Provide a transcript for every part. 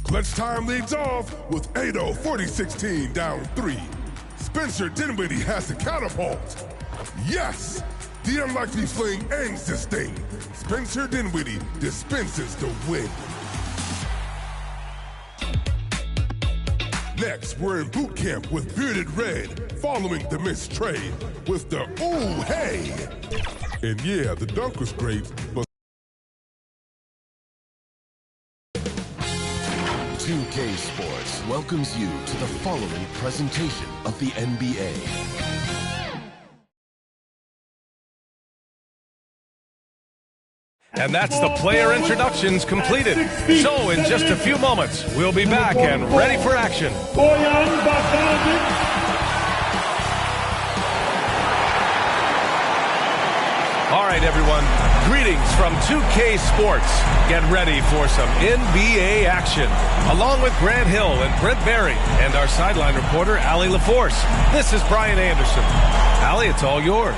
Clutch time leads off with Ado 40-16 down 3. Spencer Dinwiddie has the catapult. Yes! The unlikely fling ends this thing. Spencer Dinwiddie dispenses the win. Next, we're in boot camp with Bearded Red, following the missed trade with the ooh hey. And yeah, the dunk was great, but 2K Sports welcomes you to the following presentation of the NBA. And that's the player introductions completed. So in just a few moments, we'll be back and ready for action. All right, everyone. Greetings from 2K Sports. Get ready for some NBA action. Along with Grant Hill and Brent Berry and our sideline reporter, Allie LaForce. This is Brian Anderson. Allie, it's all yours.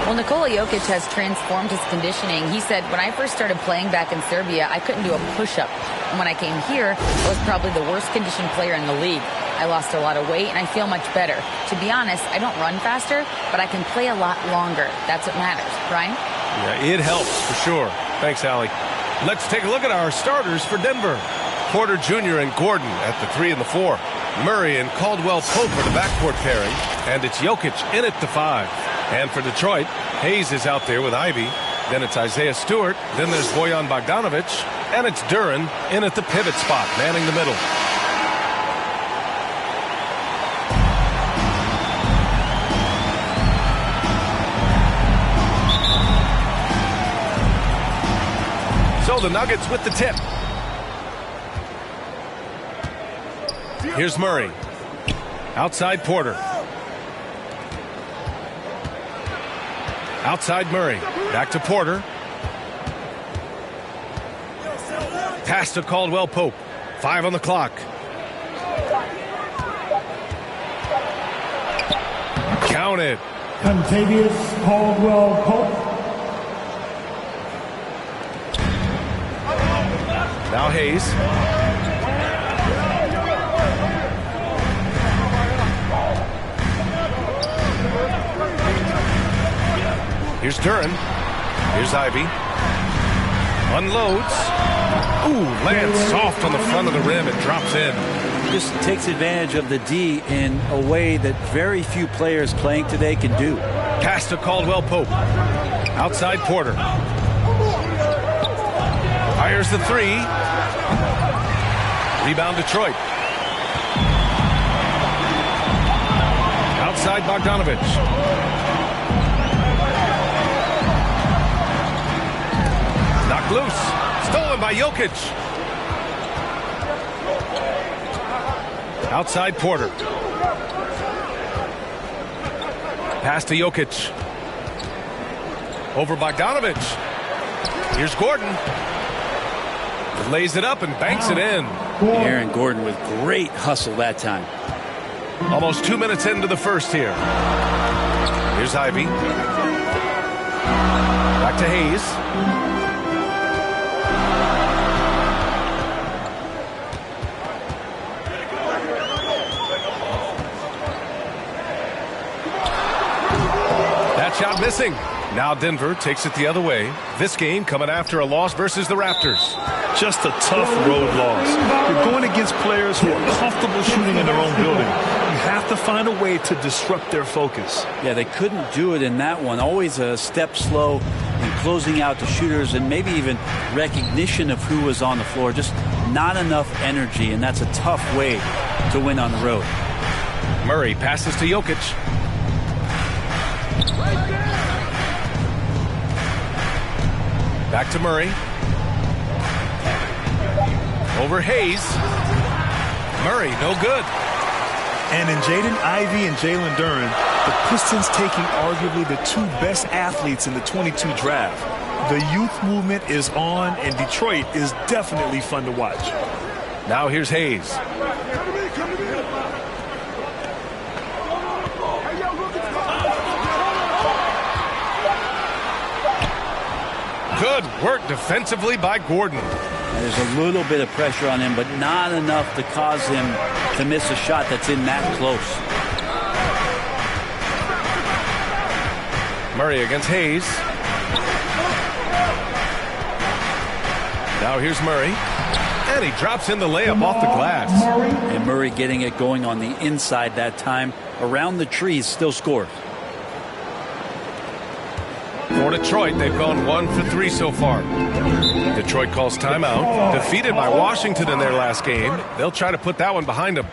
Well, Nikola Jokic has transformed his conditioning. He said, when I first started playing back in Serbia, I couldn't do a push-up. And when I came here, I was probably the worst conditioned player in the league. I lost a lot of weight, and I feel much better. To be honest, I don't run faster, but I can play a lot longer. That's what matters. Brian? Yeah, it helps for sure. Thanks, Allie. Let's take a look at our starters for Denver. Porter Jr. and Gordon at the 3 and the 4. Murray and Caldwell Pope are the backcourt pairing, and it's Jokic in at the 5. And for Detroit, Hayes is out there with Ivy. Then it's Isaiah Stewart. Then there's Bojan Bogdanovic. And it's Duren in at the pivot spot, manning the middle. So the Nuggets with the tip. Here's Murray. Outside Porter. Outside Murray. Back to Porter. Pass to Caldwell Pope. 5 on the clock. Count it. Contavious Caldwell Pope. Now Hayes. Here's Duren. Here's Ivy. Unloads. Ooh, lands soft on the front of the rim and drops in. Just takes advantage of the D in a way that very few players playing today can do. Pass to Caldwell Pope. Outside Porter. Fires the 3. Rebound Detroit. Outside Bogdanovic. Knocked loose. Stolen by Jokic. Outside Porter. Pass to Jokic. Over Bogdanovic. Here's Gordon. Lays it up and banks it in. Aaron Gordon with great hustle that time. Almost 2 minutes into the first here. Here's Ivy. Back to Hayes. That shot missing. Now Denver takes it the other way. This game coming after a loss versus the Raptors. Just a tough road loss. You're going against players who are comfortable shooting in their own building. You have to find a way to disrupt their focus. Yeah, they couldn't do it in that one. Always a step slow in closing out the shooters and maybe even recognition of who was on the floor. Just not enough energy, and that's a tough way to win on the road. Murray passes to Jokic. Back to Murray. Over Hayes. Murray, no good. And in Jaden Ivey and Jalen Duren, the Pistons taking arguably the 2 best athletes in the 22 draft. The youth movement is on, and Detroit is definitely fun to watch. Now here's Hayes. Good work defensively by Gordon. There's a little bit of pressure on him, but not enough to cause him to miss a shot that's in that close. Murray against Hayes. Now here's Murray. And he drops in the layup off the glass. And Murray getting it going on the inside that time. Around the trees, still scores. For Detroit, they've gone 1 for 3 so far. Detroit calls timeout. Defeated by Washington in their last game. They'll try to put that one behind them.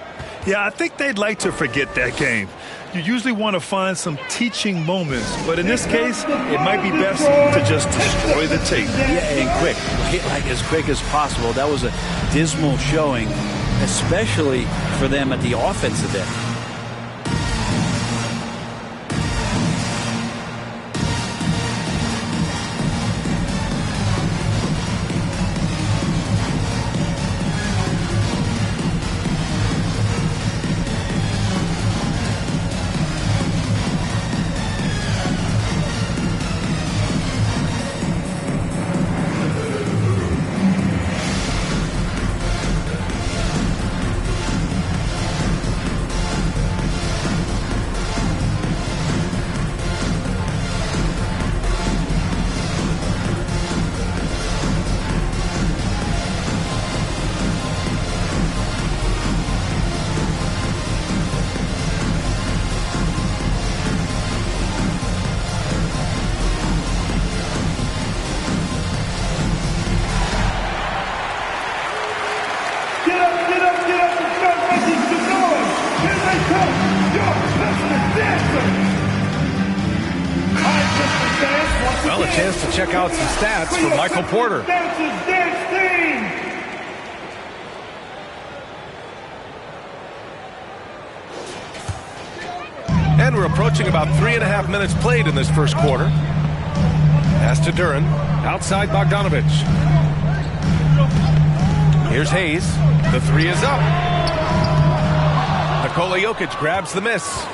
Yeah, I think they'd like to forget that game. You usually want to find some teaching moments, but in this case, it might be best to just destroy the tape. Yeah, and quick. Like as quick as possible. That was a dismal showing, especially for them at the offensive end. Well, a chance to check out some stats for Michael Porter. And we're approaching about 3.5 minutes played in this first quarter. Pass to Duran. Outside Bogdanovich. Here's Hayes. The three is up. Nikola Jokic grabs the miss.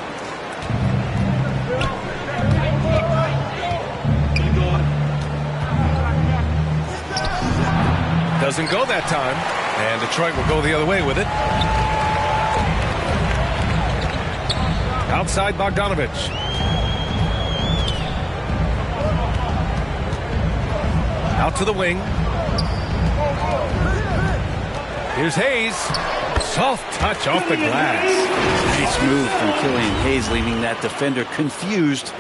Doesn't go that time. And Detroit will go the other way with it. Outside Bogdanovich. Out to the wing. Here's Hayes. Soft touch off the glass. Nice move from Killian Hayes, leaving that defender confused.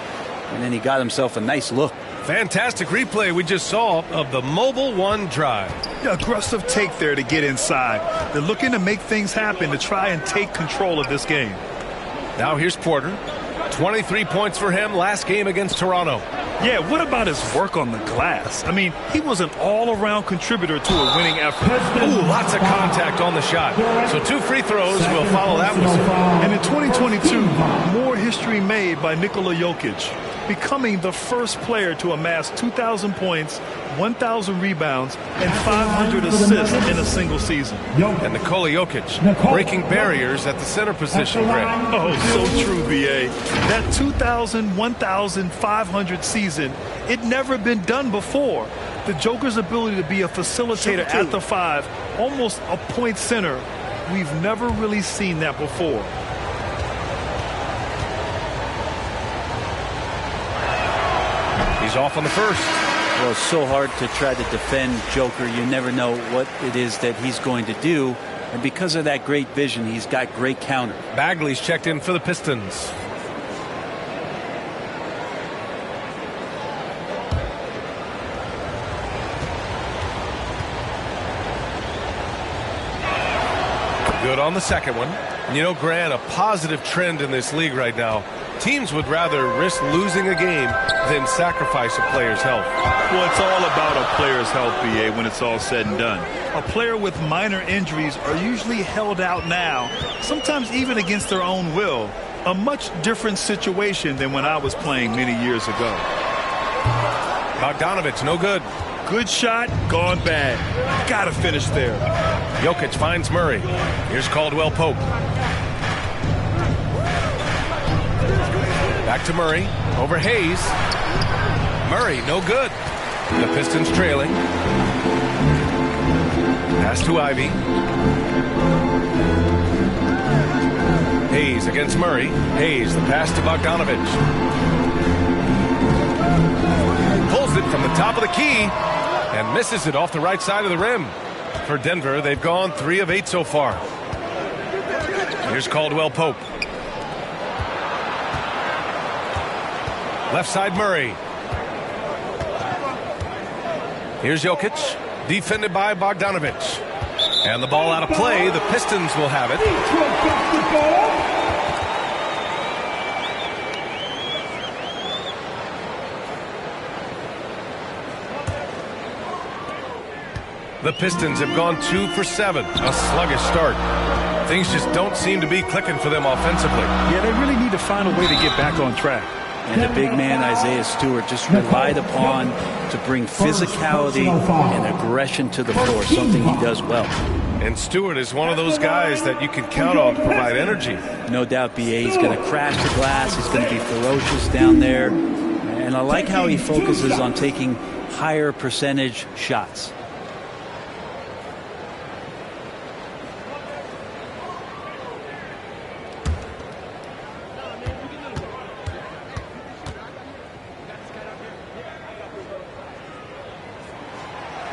And then he got himself a nice look. Fantastic replay we just saw of the Mobile One drive. Yeah, aggressive take there to get inside. They're looking to make things happen to try and take control of this game. Now here's Porter. 23 points for him last game against Toronto. Yeah, what about his work on the glass? I mean, he was an all-around contributor to a winning effort. Ooh, lots of contact on the shot. So 2 free throws will follow that whistle. And in 2022, more history made by Nikola Jokic, becoming the first player to amass 2,000 points, 1,000 rebounds, and 500 assists in a single season. And Nikola Jokic breaking barriers at the center position, Greg. Oh, so true, B.A. That 2,000, 1,500 season, it never been done before. The Joker's ability to be a facilitator at the 5, almost a point center, we've never really seen that before. He's off on the first. Well, it's so hard to try to defend Joker. You never know what it is that he's going to do. And because of that great vision, he's got great counter. Bagley's checked in for the Pistons. Good on the second one. And you know, Grant, a positive trend in this league right now. Teams would rather risk losing a game than sacrifice a player's health. Well, it's all about a player's health, B.A., when it's all said and done. A player with minor injuries are usually held out now, sometimes even against their own will. A much different situation than when I was playing many years ago. Bogdanovich, no good. Good shot, gone bad. Gotta finish there. Jokic finds Murray. Here's Caldwell Pope. Back to Murray. Over Hayes. Murray, no good. The Pistons trailing. Pass to Ivy. Hayes against Murray. Hayes, the pass to Bogdanovich. Pulls it from the top of the key and misses it off the right side of the rim. For Denver, they've gone 3 of 8 so far. Here's Caldwell Pope. Left side Murray. Here's Jokic, defended by Bogdanovich. And the ball out of play. The Pistons will have it. The Pistons have gone 2 for 7. A sluggish start. Things just don't seem to be clicking for them offensively. Yeah, they really need to find a way to get back on track. And the big man, Isaiah Stewart, just relied upon to bring physicality and aggression to the floor, something he does well. And Stewart is one of those guys that you can count on to provide energy. No doubt, B.A. He's going to crash the glass. He's going to be ferocious down there. And I like how he focuses on taking higher percentage shots.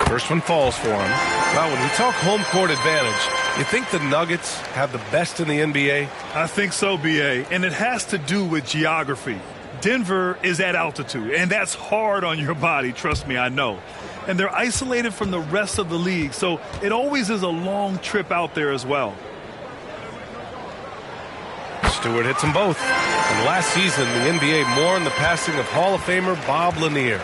First one falls for him. Well, when we talk home court advantage, you think the Nuggets have the best in the NBA? I think so, B.A., and it has to do with geography. Denver is at altitude, and that's hard on your body, trust me, I know. And they're isolated from the rest of the league, so it always is a long trip out there as well. Stewart hits them both. And last season, the NBA mourned the passing of Hall of Famer Bob Lanier.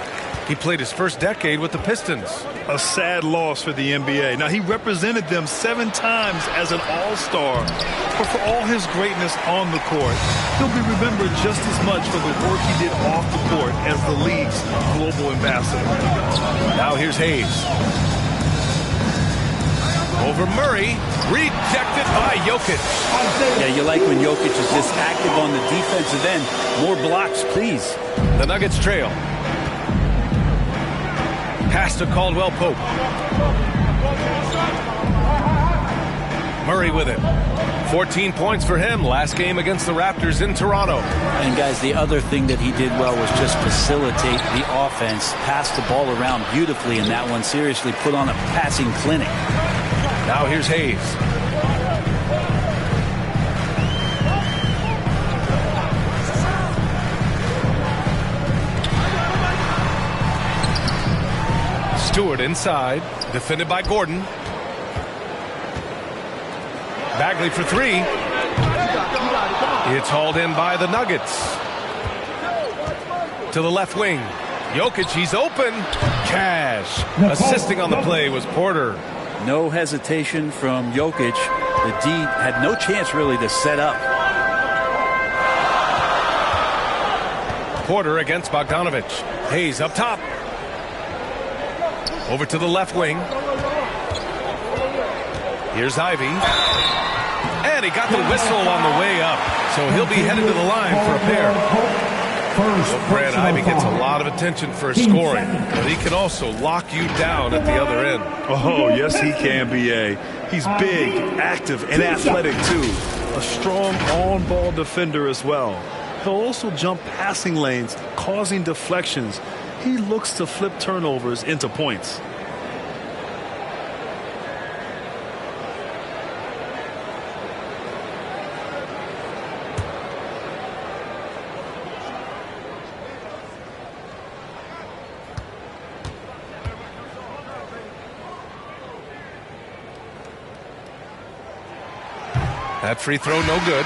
He played his first decade with the Pistons. A sad loss for the NBA. Now, he represented them 7 times as an all-star. But for all his greatness on the court, he'll be remembered just as much for the work he did off the court as the league's global ambassador. Now here's Hayes. Over Murray. Rejected by Jokic. Yeah, you like when Jokic is this active on the defensive end. More blocks, please. The Nuggets trail. Pass to Caldwell Pope. Murray with it. 14 points for him last game against the Raptors in Toronto. And guys, the other thing that he did well was just facilitate the offense. Pass the ball around beautifully in that one. Seriously put on a passing clinic. Now here's Hayes. Stewart inside, defended by Gordon. Bagley for 3. It's hauled in by the Nuggets. To the left wing. Jokic, he's open. Cash. Assisting on the play was Porter. No hesitation from Jokic. The D had no chance really to set up. Porter against Bogdanovich. Hayes up top. Over to the left wing. Here's Ivy. And he got the whistle on the way up. So he'll be headed to the line for a pair. Well, Brad, Ivy gets a lot of attention for his scoring, but he can also lock you down at the other end. Oh, yes, he can, B.A. He's big, active, and athletic, too. A strong on-ball defender as well. He'll also jump passing lanes, causing deflections. He looks to flip turnovers into points. That free throw no good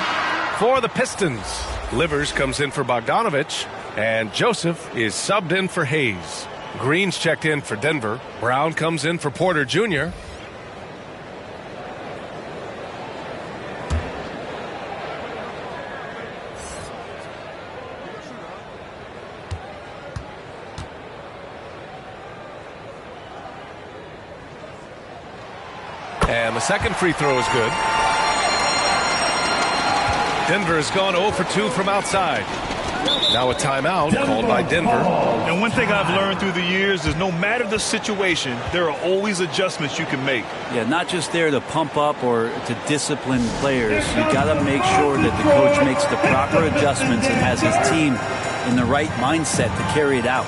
for the Pistons. Livers comes in for Bogdanovich, and Joseph is subbed in for Hayes. Green's checked in for Denver. Brown comes in for Porter Jr. And the second free throw is good. Denver has gone 0 for 2 from outside. Now a timeout called by Denver. And one thing I've learned through the years is no matter the situation, there are always adjustments you can make. Yeah, not just there to pump up or to discipline players. You got to make sure that the coach makes the proper adjustments and has his team in the right mindset to carry it out.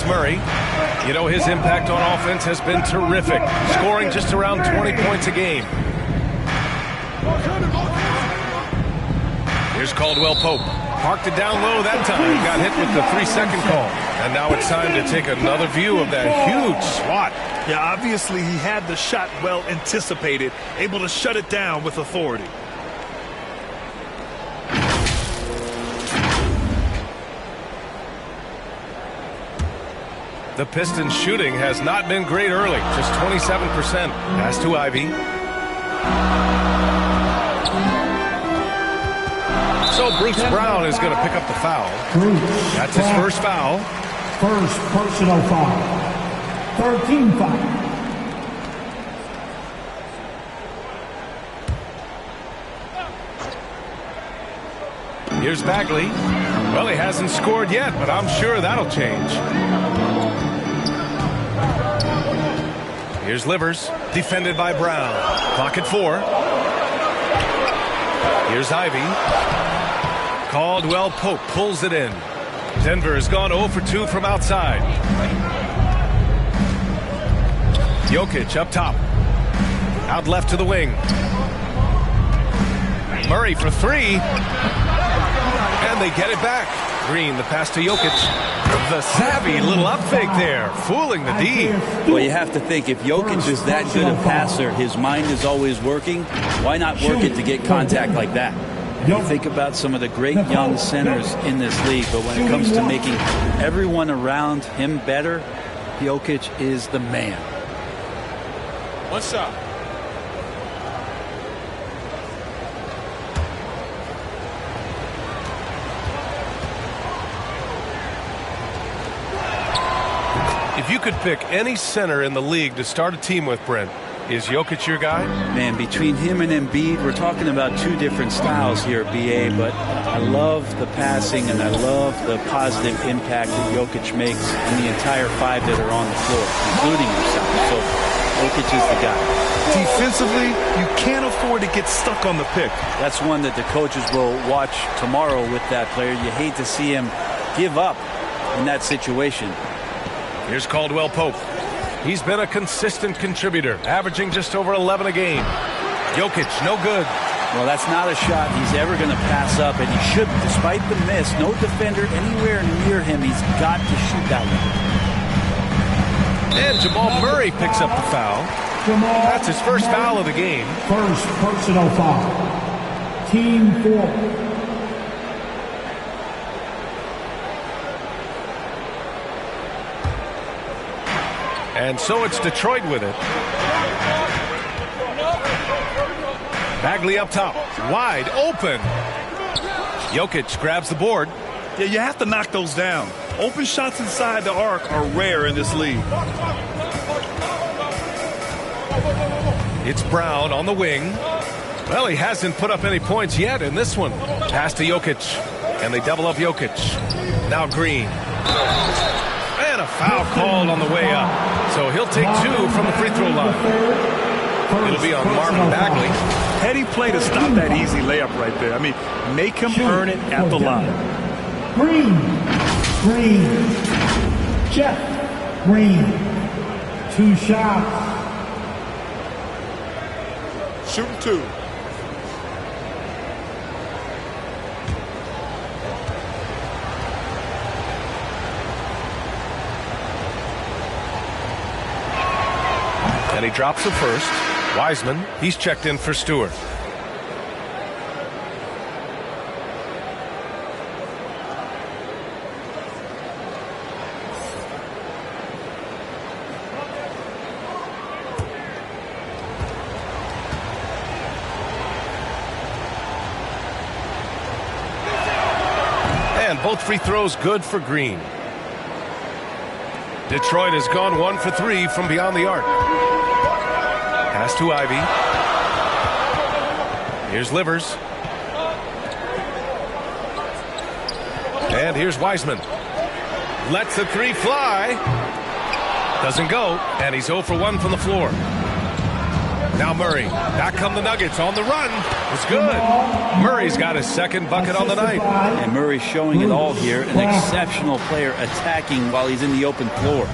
Murray. You know, his impact on offense has been terrific, scoring just around 20 points a game. Here's Caldwell Pope. Parked it down low that time. Got hit with the 3-second call. And now it's time to take another view of that huge swat. Yeah, obviously he had the shot well anticipated, able to shut it down with authority. The Pistons shooting has not been great early, just 27%. Pass to Ivy. So Bruce Brown is going to pick up the foul. That's his first foul. First personal foul. 13 foul. Here's Bagley. Well, he hasn't scored yet, but I'm sure that'll change. Here's Livers, defended by Brown. Clock at 4. Here's Ivy. Caldwell Pope pulls it in. Denver has gone 0 for 2 from outside. Jokic up top. Out left to the wing. Murray for 3. And they get it back. Green, the pass to Jokic. The savvy little up fake there, fooling the D. Well, you have to think, if Jokic is that good a passer, his mind is always working. Why not work it to get contact like that? You think about some of the great young centers in this league, but when it comes to making everyone around him better, Jokic is the man. One shot. If you could pick any center in the league to start a team with, Brent, is Jokic your guy? Man, between him and Embiid, we're talking about two different styles here, BA, but I love the passing and I love the positive impact that Jokic makes in the entire 5 that are on the floor, including himself. So Jokic is the guy. Defensively, you can't afford to get stuck on the pick. That's one that the coaches will watch tomorrow with that player. You hate to see him give up in that situation. Here's Caldwell Pope. He's been a consistent contributor, averaging just over 11 a game. Jokic, no good. Well, that's not a shot he's ever going to pass up, and he shouldn't. Despite the miss, no defender anywhere near him. He's got to shoot that one. And Jamal Murray picks up the foul. That's his first foul of the game. First personal foul. Team 4. And so it's Detroit with it. Bagley up top, wide open. Jokic grabs the board. Yeah, you have to knock those down. Open shots inside the arc are rare in this league. It's Brown on the wing. Well, he hasn't put up any points yet in this one. Pass to Jokic, and they double up Jokic. Now Green. And a foul called on the way up. So he'll take 2 from the free throw line. It'll be on Marvin Bagley. Heady play to stop that easy layup right there. I mean, make him earn it at the line. Green. Jeff Green. 2 shots. Shooting 2. And he drops the first. Wiseman, he's checked in for Stewart. And both free throws good for Green. Detroit has gone 1 for 3 from beyond the arc. Pass to Ivy. Here's Livers. And here's Wiseman. Lets the 3 fly. Doesn't go. And he's 0 for 1 from the floor. Now Murray. Back come the Nuggets on the run. It's good. Murray's got his second bucket on the night. And Murray's showing it all here. An exceptional player attacking while he's in the open floor.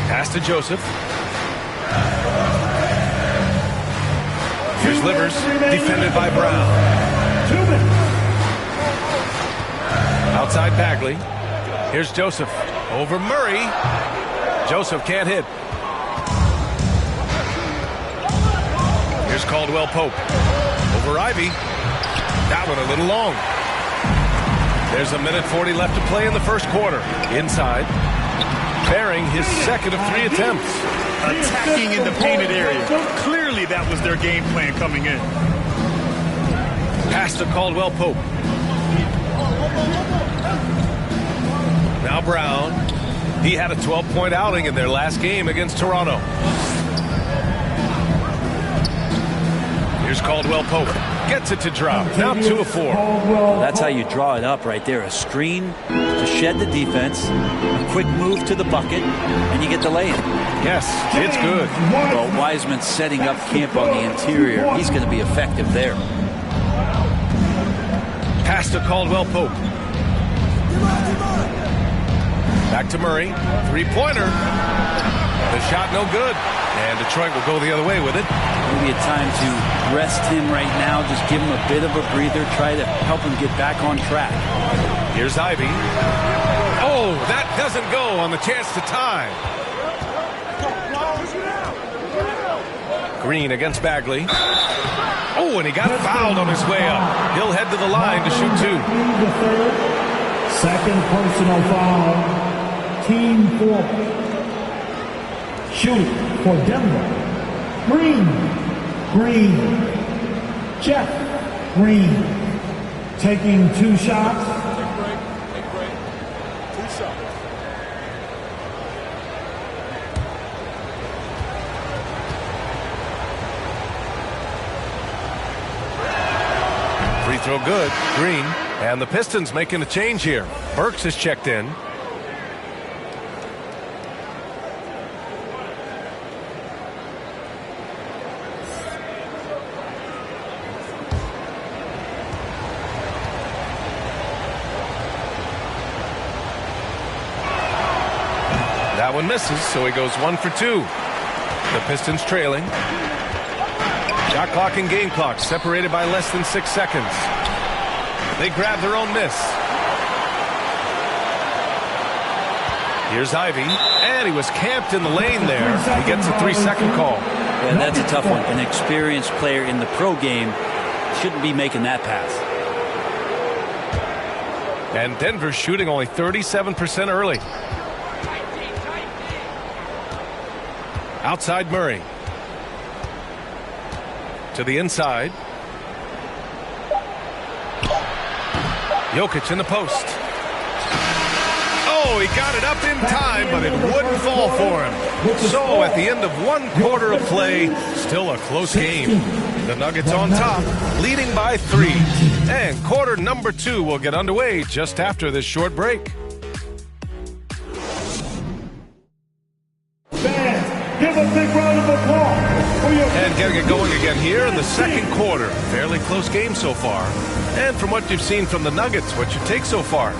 Pass to Joseph. Here's Livers, defended by Brown. Outside Bagley. Here's Joseph. Over Murray. Joseph can't hit. Here's Caldwell Pope. Over Ivy. That one a little long. There's 1:40 left to play in the first quarter. Inside. Bearing his second of 3 attempts. Attacking in the painted area. Clearly that was their game plan coming in. Pass to Caldwell Pope. Now Brown. He had a 12-point outing in their last game against Toronto. Here's Caldwell Pope. Gets it to drop. Now 2 of 4. That's how you draw it up right there. A screen to shed the defense, a quick move to the bucket, and you get the lay-in. Yes, it's good. Well, Wiseman's setting up camp on the interior. He's going to be effective there. Pass to Caldwell Pope. Back to Murray. Three-pointer. The shot no good. And Detroit will go the other way with it. Maybe a time to rest him right now. Just give him a bit of a breather. Try to help him get back on track. Here's Ivy. Oh, that doesn't go on the chance to tie. Green against Bagley. Oh, and he got fouled on his way up. He'll head to the line to shoot 2. Second personal foul. Team 4. Shooting for Denver. Green. Jeff Green. Taking 2 shots. Free throw good. Green. And the Pistons making a change here. Burks is checked in. That one misses, so he goes 1 for 2. The Pistons trailing. Shot clock and game clock separated by less than 6 seconds. They grab their own miss. Here's Ivy, and he was camped in the lane there. He gets a 3-second call. Yeah, that's a tough one. An experienced player in the pro game shouldn't be making that pass. And Denver's shooting only 37% early. Outside Murray. To the inside. Jokic in the post. Oh, he got it up in time, but it wouldn't fall for him. So at the end of 1 quarter of play, still a close game. The Nuggets on top, leading by 3. And quarter number 2 will get underway just after this short break. Give a big round of applause. And getting it going again here in the second quarter. Fairly close game so far. And from what you've seen from the Nuggets, what's your take so far?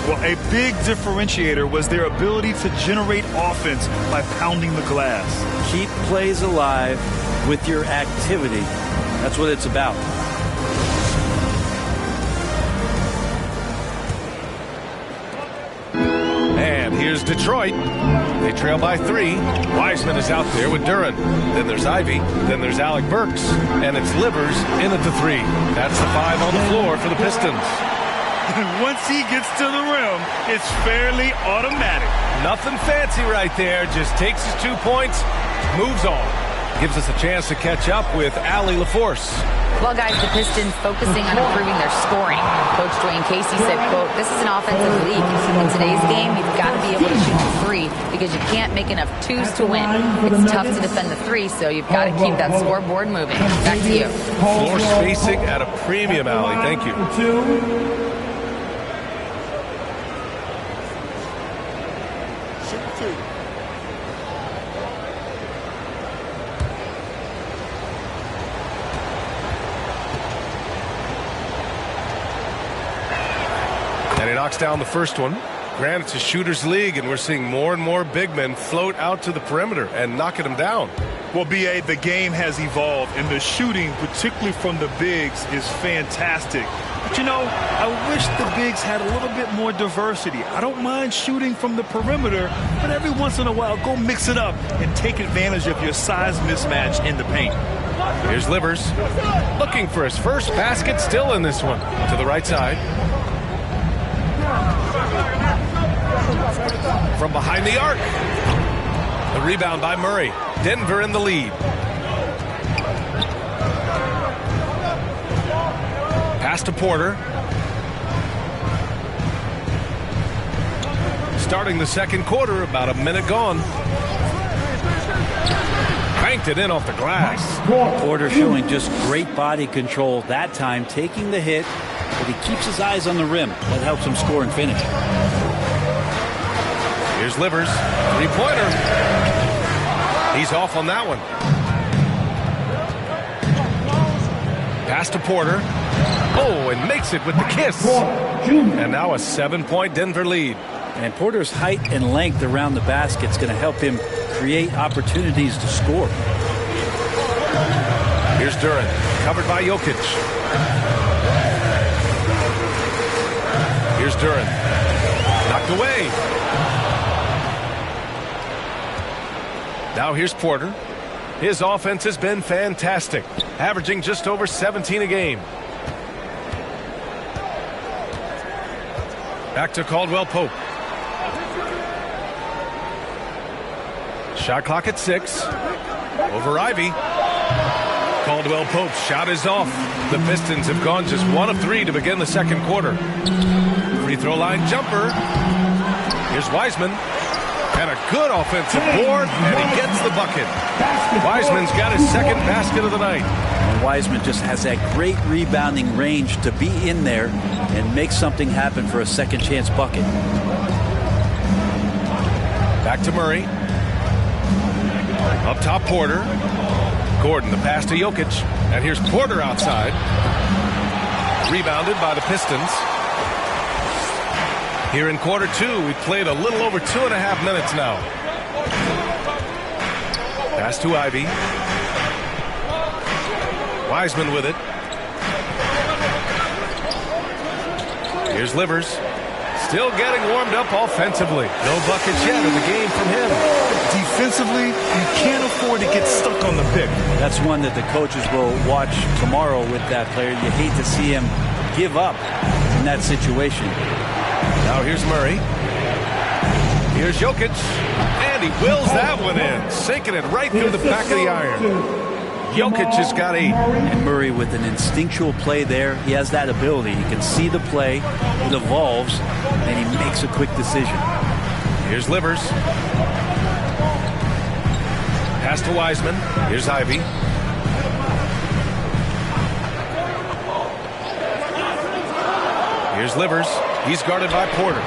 Well, a big differentiator was their ability to generate offense by pounding the glass. Keep plays alive with your activity. That's what it's about. And here's Detroit. They trail by 3. Wiseman is out there with Duren. Then there's Ivy. Then there's Alec Burks. And it's Livers in at the 3. That's the 5 on the floor for the Pistons. Once he gets to the rim, it's fairly automatic. Nothing fancy right there. Just takes his 2 points, moves on. Gives us a chance to catch up with Allie LaForce. Well, guys, the Pistons focusing on improving their scoring. Coach Dwayne Casey said, quote, "This is an offensive league. In today's game, you've got to be able to shoot the 3 because you can't make enough 2s to win. It's tough to defend the 3, so you've got to keep that scoreboard moving." Back to you. Floor spacing at a premium, Allie. Thank you. knocks down the first one. Granted, it's a shooter's league, and we're seeing more and more big men float out to the perimeter and knocking them down. Well, B.A., the game has evolved, and the shooting, particularly from the bigs, is fantastic. But, you know, I wish the bigs had a little bit more diversity. I don't mind shooting from the perimeter, but every once in a while, go mix it up and take advantage of your size mismatch in the paint. Here's Livers, looking for his first basket, still in this one. To the right side. From behind the arc. The rebound by Murray. Denver in the lead. Pass to Porter. Starting the second quarter, about a minute gone. Banked it in off the glass. Porter showing just great body control that time, taking the hit, but he keeps his eyes on the rim. That helps him score and finish. Here's Livers, three-pointer. He's off on that one. Pass to Porter. Oh, and makes it with the kiss. And now a 7-point Denver lead. And Porter's height and length around the basket is going to help him create opportunities to score. Here's Duren, covered by Jokic. Here's Duren, knocked away. Now here's Porter. His offense has been fantastic, averaging just over 17 a game. Back to Caldwell Pope. Shot clock at 6. Over Ivy. Caldwell Pope's shot is off. The Pistons have gone just 1 of 3 to begin the second quarter. Free throw line jumper. Here's Wiseman. And a good offensive board, and he gets the bucket. Wiseman's got his second basket of the night. And Wiseman just has that great rebounding range to be in there and make something happen for a second chance bucket. Back to Murray. Up top, Porter. Gordon, the pass to Jokic. And here's Porter outside. Rebounded by the Pistons. Here in quarter 2, we played a little over 2.5 minutes now. Pass to Ivy. Wiseman with it. Here's Livers. Still getting warmed up offensively. No buckets yet in the game from him. Defensively, you can't afford to get stuck on the pick. That's one that the coaches will watch tomorrow with that player. You hate to see him give up in that situation. Now here's Murray. Here's Jokic. And he wills that one in, sinking it right through the back of the iron. Jokic has got 8. And Murray with an instinctual play there. He has that ability. You can see the play. It evolves, and he makes a quick decision. Here's Livers. Pass to Wiseman. Here's Ivy. Here's Livers. He's guarded by Porter.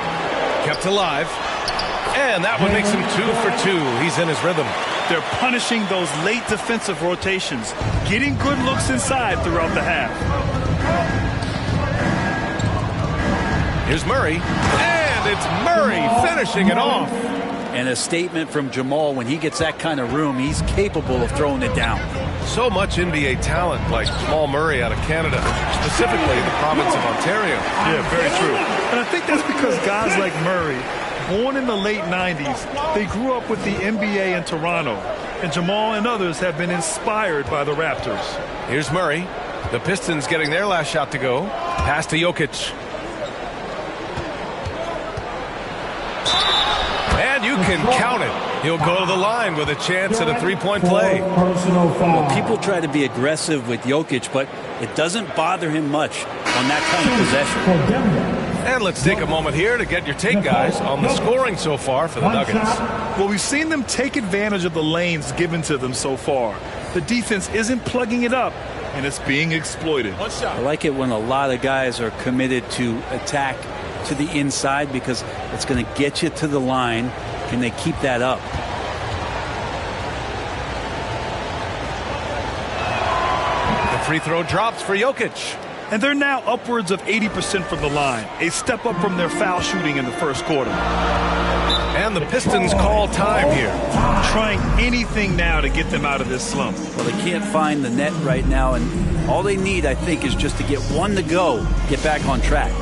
Kept alive. And that one makes him 2 for 2. He's in his rhythm. They're punishing those late defensive rotations, getting good looks inside throughout the half. Here's Murray. And it's Murray finishing it off. And a statement from Jamal, when he gets that kind of room, he's capable of throwing it down. So much NBA talent like Jamal Murray out of Canada, specifically the province of Ontario. Yeah, very true. And I think that's because guys like Murray, born in the late 90s, they grew up with the NBA in Toronto. And Jamal and others have been inspired by the Raptors. Here's Murray. The Pistons getting their last shot to go. Pass to Jokic. And you can count it. He'll go to the line with a chance at a three-point play. Well, people try to be aggressive with Jokic, but it doesn't bother him much on that kind of possession. And let's take a moment here to get your take, guys, on the scoring so far for the Nuggets. Well, we've seen them take advantage of the lanes given to them so far. The defense isn't plugging it up, and it's being exploited. I like it when a lot of guys are committed to attack to the inside because it's going to get you to the line. Can they keep that up? The free throw drops for Jokic. and they're now upwards of 80% from the line, a step up from their foul shooting in the first quarter. And the Pistons call time here. Trying anything now to get them out of this slump. Well, they can't find the net right now, and all they need, I think, is just to get one to go, get back on track.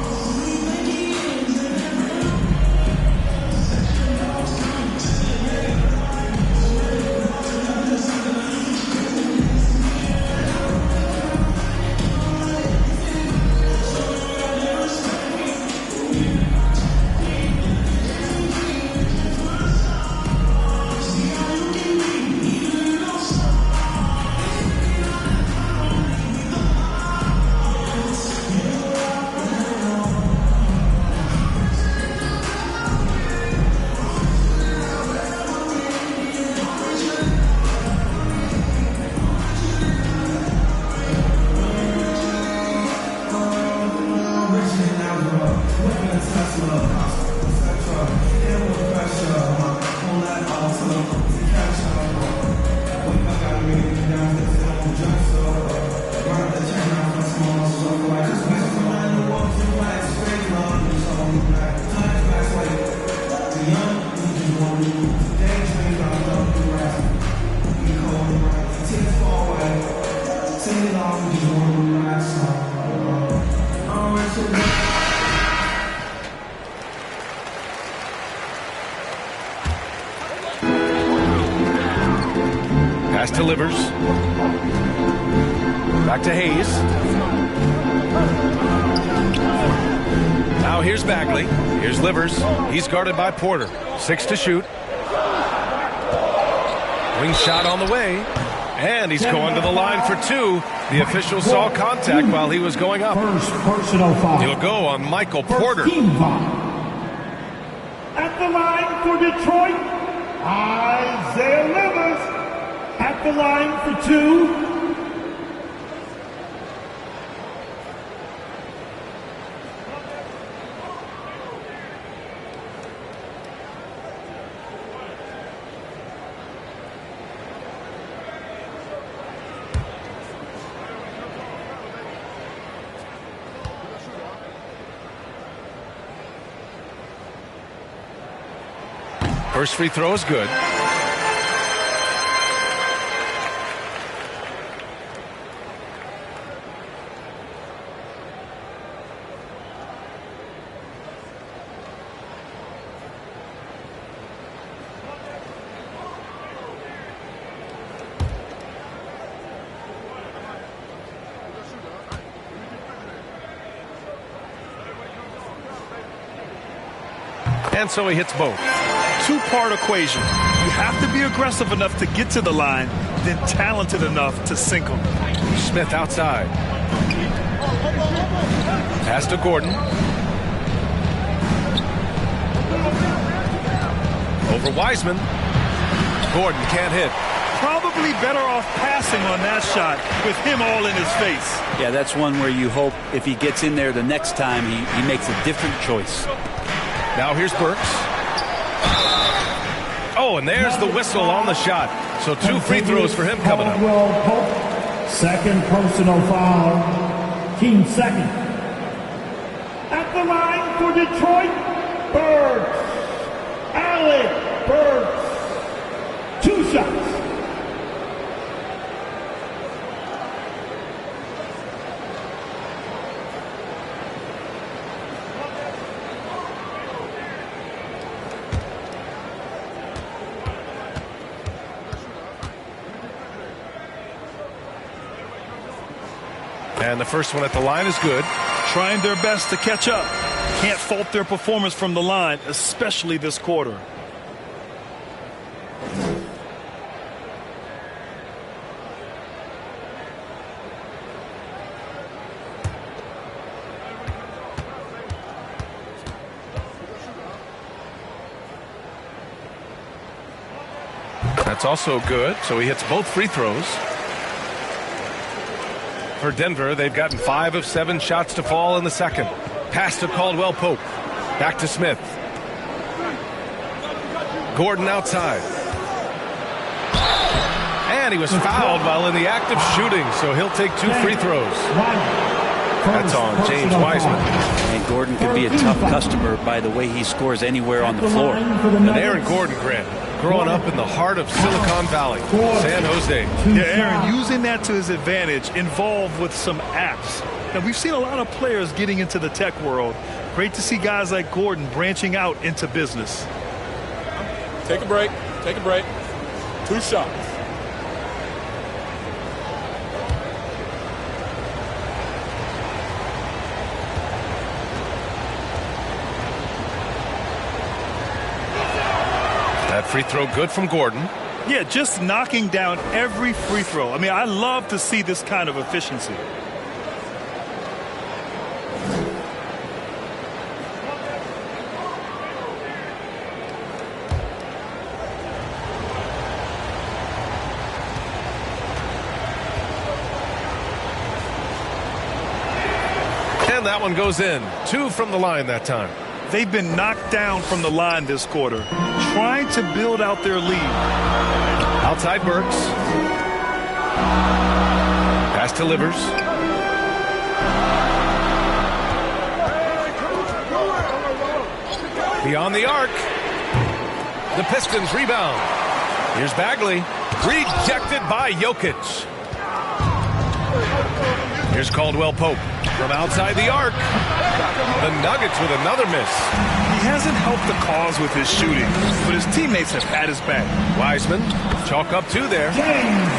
Pass to Livers. Back to Hayes. Now here's Bagley. Here's Livers. He's guarded by Porter. 6 to shoot. Wing shot on the way. And he's going to the line for 2. The official saw contact while he was going up. First personal foul. He'll go on Michael Porter. Team foul. At the line for Detroit, Isaiah Livers. At the line for 2. First free throw is good. And so he hits both. Two-part equation. You have to be aggressive enough to get to the line, then talented enough to sink them. Smith outside. Pass to Gordon. Over Wiseman. Gordon can't hit. Probably better off passing on that shot with him all in his face. Yeah, that's one where you hope if he gets in there the next time, he makes a different choice. Now here's Burks. Oh, and there's the whistle on the shot. So 2 free throws for him coming up. Second personal foul. Team second. At the line for Detroit, Burks. Alec Burks. 2 shots. And the first one at the line is good. Trying their best to catch up. Can't fault their performance from the line, especially this quarter. That's also good. So he hits both free throws. For Denver, they've gotten 5 of 7 shots to fall in the second. Pass to Caldwell Pope. Back to Smith. Gordon outside. And he was fouled while in the act of shooting, so he'll take 2 free throws. That's on James Wiseman. And Gordon can be a tough customer by the way he scores anywhere on the floor. And Aaron Gordon, Grant, growing up in the heart of Silicon Valley, San Jose. Yeah, Aaron, using that to his advantage, involved with some apps. Now, we've seen a lot of players getting into the tech world. Great to see guys like Gordon branching out into business. Take a break. Take a break. 2 shots. That free throw good from Gordon. Yeah, just knocking down every free throw. I mean, I love to see this kind of efficiency. And that one goes in. 2 from the line that time. They've been knocked down from the line this quarter, trying to build out their lead. Outside Burks. Pass to Livers. Beyond the arc. The Pistons rebound. Here's Bagley. Rejected by Jokic. Here's Caldwell Pope from outside the arc. The Nuggets with another miss. He hasn't helped the cause with his shooting, but his teammates have had his back. Wiseman, chalk up 2 there.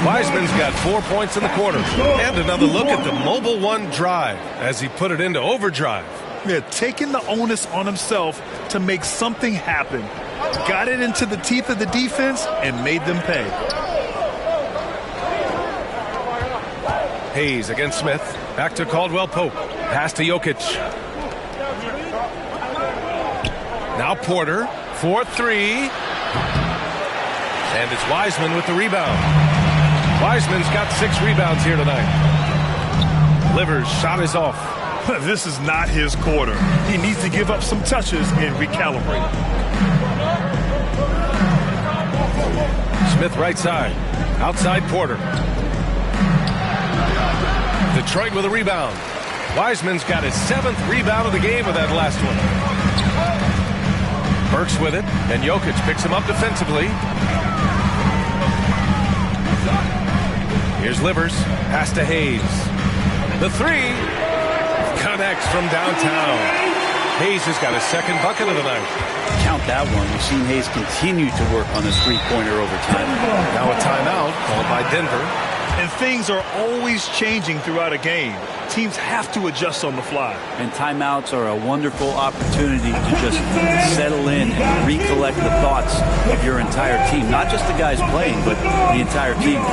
Wiseman's got 4 points in the quarter. And another look at the Mobile One drive as he put it into overdrive. Yeah, taking the onus on himself to make something happen. Got it into the teeth of the defense and made them pay. Hayes against Smith. Back to Caldwell Pope. Pass to Jokic. Now Porter for 3. And it's Wiseman with the rebound. Wiseman's got 6 rebounds here tonight. Livers' shot is off. This is not his quarter. He needs to give up some touches and recalibrate. Smith right side. Outside Porter. Detroit with a rebound. Wiseman's got his 7th rebound of the game with that last one. Burks with it, and Jokic picks him up defensively. Here's Livers. Pass to Hayes. The 3 connects from downtown. Hayes has got his 2nd bucket of the night. Count that one. We've seen Hayes continue to work on his three-pointer over time. Now a timeout called by Denver. And things are always changing throughout a game. Teams have to adjust on the fly. And timeouts are a wonderful opportunity to just settle in and recollect the thoughts of your entire team. Not just the guys playing, but the entire team.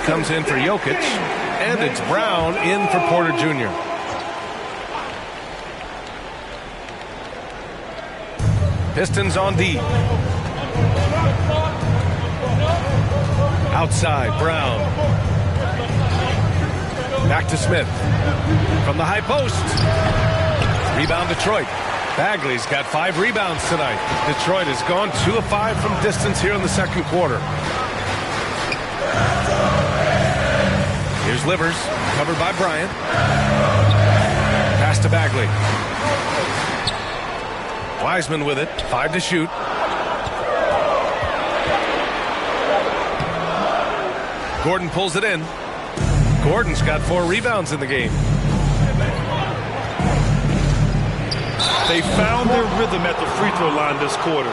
Comes in for Jokic, and it's Brown in for Porter Jr. Pistons on D. Outside, Brown. Back to Smith. From the high post. Rebound Detroit. Bagley's got 5 rebounds tonight. Detroit has gone 2 of 5 from distance here in the 2nd quarter. Here's Livers, covered by Bryant. Pass to Bagley. Wiseman with it, 5 to shoot. Gordon pulls it in. Gordon's got 4 rebounds in the game. They found their rhythm at the free throw line this quarter,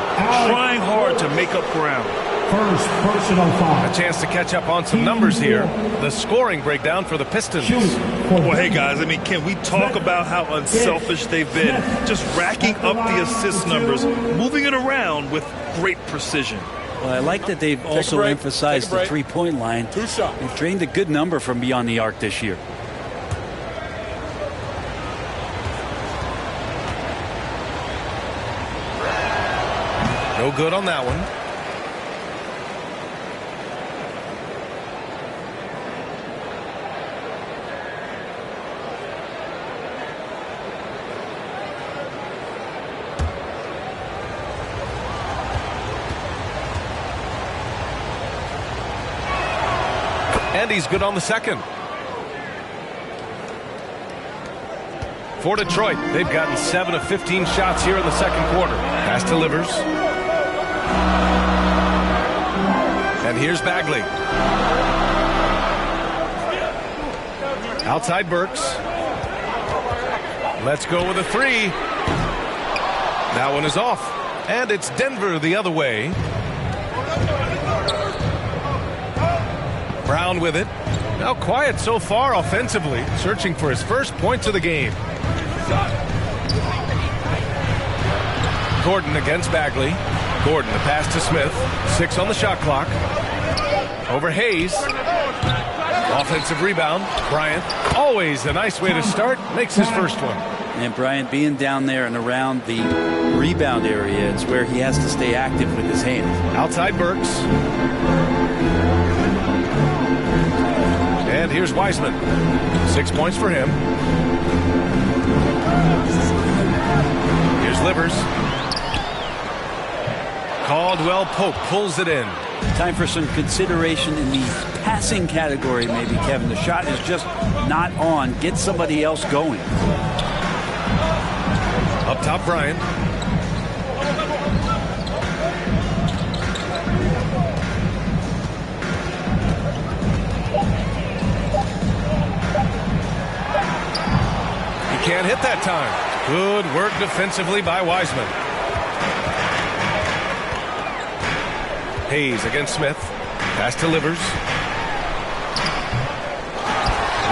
trying hard to make up ground. First personal foul. A chance to catch up on some numbers here. The scoring breakdown for the Pistons. Well, hey, guys, I mean, can we talk about how unselfish they've been? Just racking up the assist numbers, moving it around with great precision. Well, I like that they've also emphasized the three-point line. They've drained a good number from beyond the arc this year. No good on that one. And he's good on the second. For Detroit, they've gotten 7 of 15 shots here in the second quarter. Pass delivers. And here's Bagley. Outside Burks. Let's go with a 3. That one is off. And it's Denver the other way. Brown with it. Now quiet so far offensively, searching for his first points of the game. Gordon against Bagley. Gordon, the pass to Smith. 6 on the shot clock. Over Hayes. Offensive rebound. Bryant. Always a nice way to start. Makes his first one. And Bryant being down there and around the rebound area is where he has to stay active with his hands. Outside Burks. And here's Wiseman. 6 points for him. Here's Livers. Caldwell Pope pulls it in. Time for some consideration in the passing category, maybe, Kevin. The shot is just not on. Get somebody else going. Up top, Bryant. He can't hit that time. Good work defensively by Wiseman. Hayes against Smith. Pass delivers.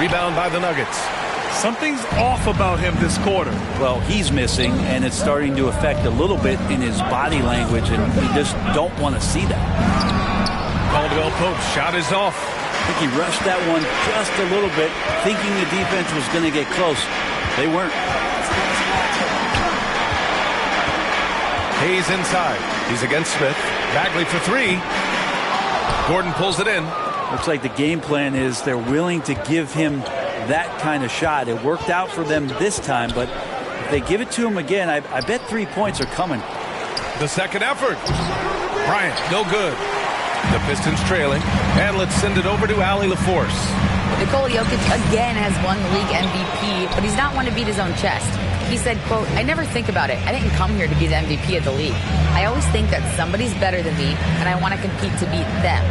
Rebound by the Nuggets. Something's off about him this quarter. Well, he's missing, and it's starting to affect a little bit in his body language, and you just don't want to see that. Caldwell Pope's shot is off. I think he rushed that one just a little bit, thinking the defense was going to get close. They weren't. Hayes inside. He's against Smith. Bagley for 3. Gordon pulls it in. Looks like the game plan is they're willing to give him that kind of shot. It worked out for them this time, but if they give it to him again, I bet 3 points are coming. The second effort. Bryant, no good. The Pistons trailing. And let's send it over to Allie LaForce. Nikola Jokic again has won the league MVP, but he's not one to beat his own chest. He said, quote, "I never think about it. I didn't come here to be the MVP of the league. I always think that somebody's better than me, and I want to compete to beat them.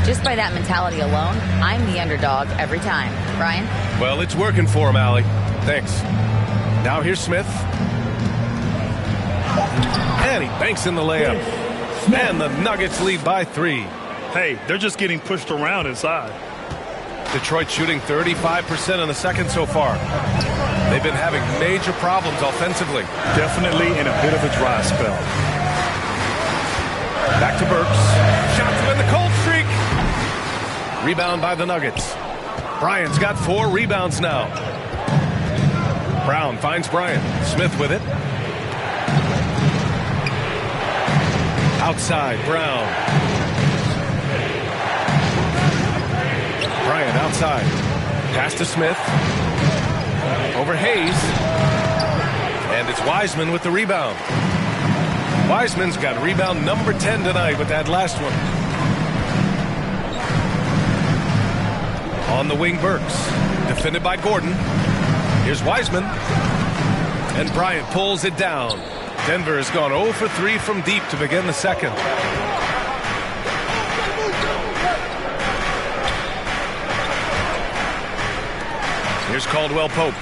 Just by that mentality alone, I'm the underdog every time." Brian? Well, it's working for him, Allie. Thanks. Now here's Smith. And he banks in the layup. And the Nuggets lead by 3. Hey, they're just getting pushed around inside. Detroit shooting 35% in the second so far. They've been having major problems offensively. Definitely in a bit of a dry spell. Back to Burks. Shots to end the cold streak. Rebound by the Nuggets. Bryant's got 4 rebounds now. Brown finds Bryant. Smith with it. Outside, Brown. Bryant outside. Pass to Smith. Over Hayes. And it's Wiseman with the rebound. Wiseman's got rebound number 10 tonight with that last one. On the wing, Burks. Defended by Gordon. Here's Wiseman. And Bryant pulls it down. Denver has gone 0 for 3 from deep to begin the second. Here's Caldwell Pope.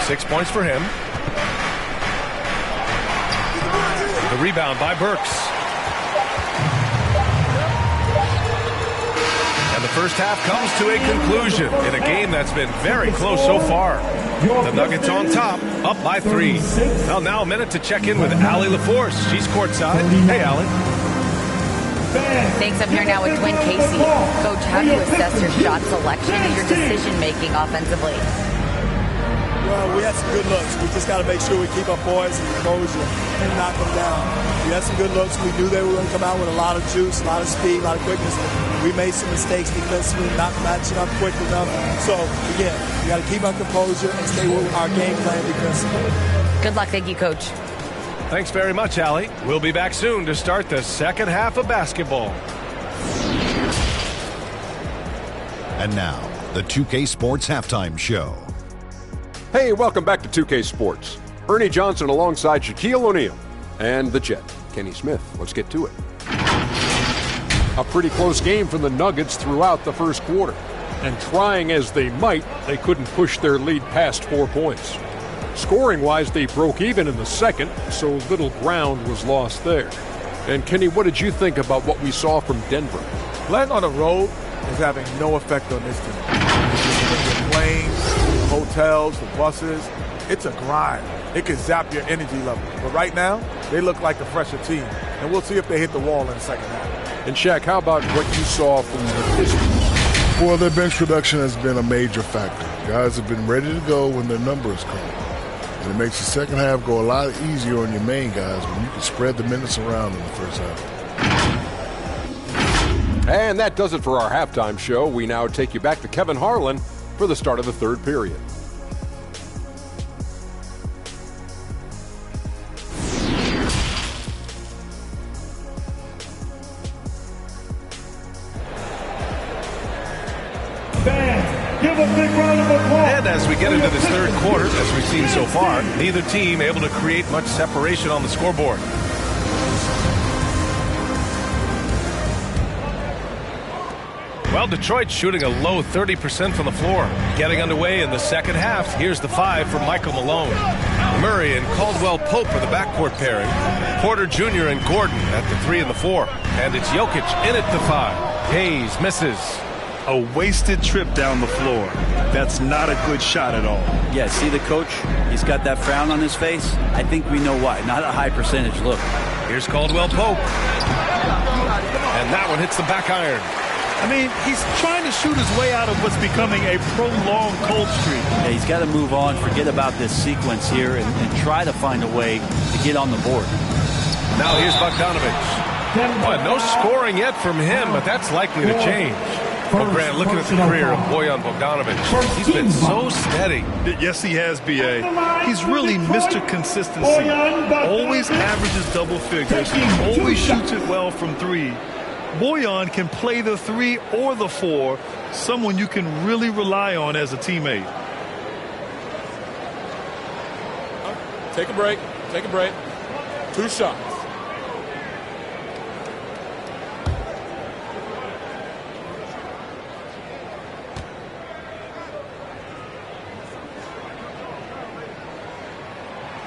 6 points for him. The rebound by Burks. And the first half comes to a conclusion in a game that's been very close so far. The Nuggets on top, up by 3. Well, now a minute to check in with Allie LaForce. She's courtside. Hey, Allie. Thanks. I'm here now with Twin Casey. Coach, how do you assess your shot selection and your decision-making offensively? Well, we had some good looks. We just got to make sure we keep our poise and composure and knock them down. We had some good looks. We knew they were going to come out with a lot of juice, a lot of speed, a lot of quickness. We made some mistakes defensively, not matching up quick enough. So, again, we got to keep our composure and stay with our game plan defensively. Good luck. Thank you, Coach. Thanks very much, Allie. We'll be back soon to start the second half of basketball. And now, the 2K Sports Halftime Show. Hey, welcome back to 2K Sports. Ernie Johnson alongside Shaquille O'Neal and the Jet, Kenny Smith. Let's get to it. A pretty close game for the Nuggets throughout the first quarter. And trying as they might, they couldn't push their lead past 4 points. Scoring-wise, they broke even in the second, so little ground was lost there. And Kenny, what did you think about what we saw from Denver? Playing on the road is having no effect on this team. The planes, the hotels, the buses, it's a grind. It can zap your energy level. But right now, they look like a fresher team. And we'll see if they hit the wall in the second half. And Shaq, how about what you saw from the Pistons? Well, their bench production has been a major factor. Guys have been ready to go when their number is called. And it makes the second half go a lot easier on your main guys when you can spread the minutes around in the first half. And that does it for our halftime show. We now take you back to Kevin Harlan for the start of the third period. And as we get into this third quarter, as we've seen so far, neither team able to create much separation on the scoreboard. Well, Detroit shooting a low 30% from the floor. Getting underway in the second half. Here's the 5 from Michael Malone. Murray and Caldwell Pope are the backcourt pairing. Porter Jr. and Gordon at the 3 and the 4. And it's Jokic in at the 5. Hayes misses. A wasted trip down the floor. That's not a good shot at all. Yeah, see the coach? He's got that frown on his face. I think we know why. Not a high percentage look. Here's Caldwell Pope. And that one hits the back iron. I mean, he's trying to shoot his way out of what's becoming a prolonged cold streak. Yeah, he's got to move on, forget about this sequence here, and try to find a way to get on the board. Now here's Bogdanovich. Boy, no scoring yet from him, but that's likely to change. Well, Grant, looking at the career of Bojan Bogdanovich, he's been so steady. Yes, he has, B.A. He's really Mr. Consistency. Always averages double figures, always shoots it well from 3. Bojan can play the 3 or the 4, someone you can really rely on as a teammate. Take a break. Take a break. 2 shots.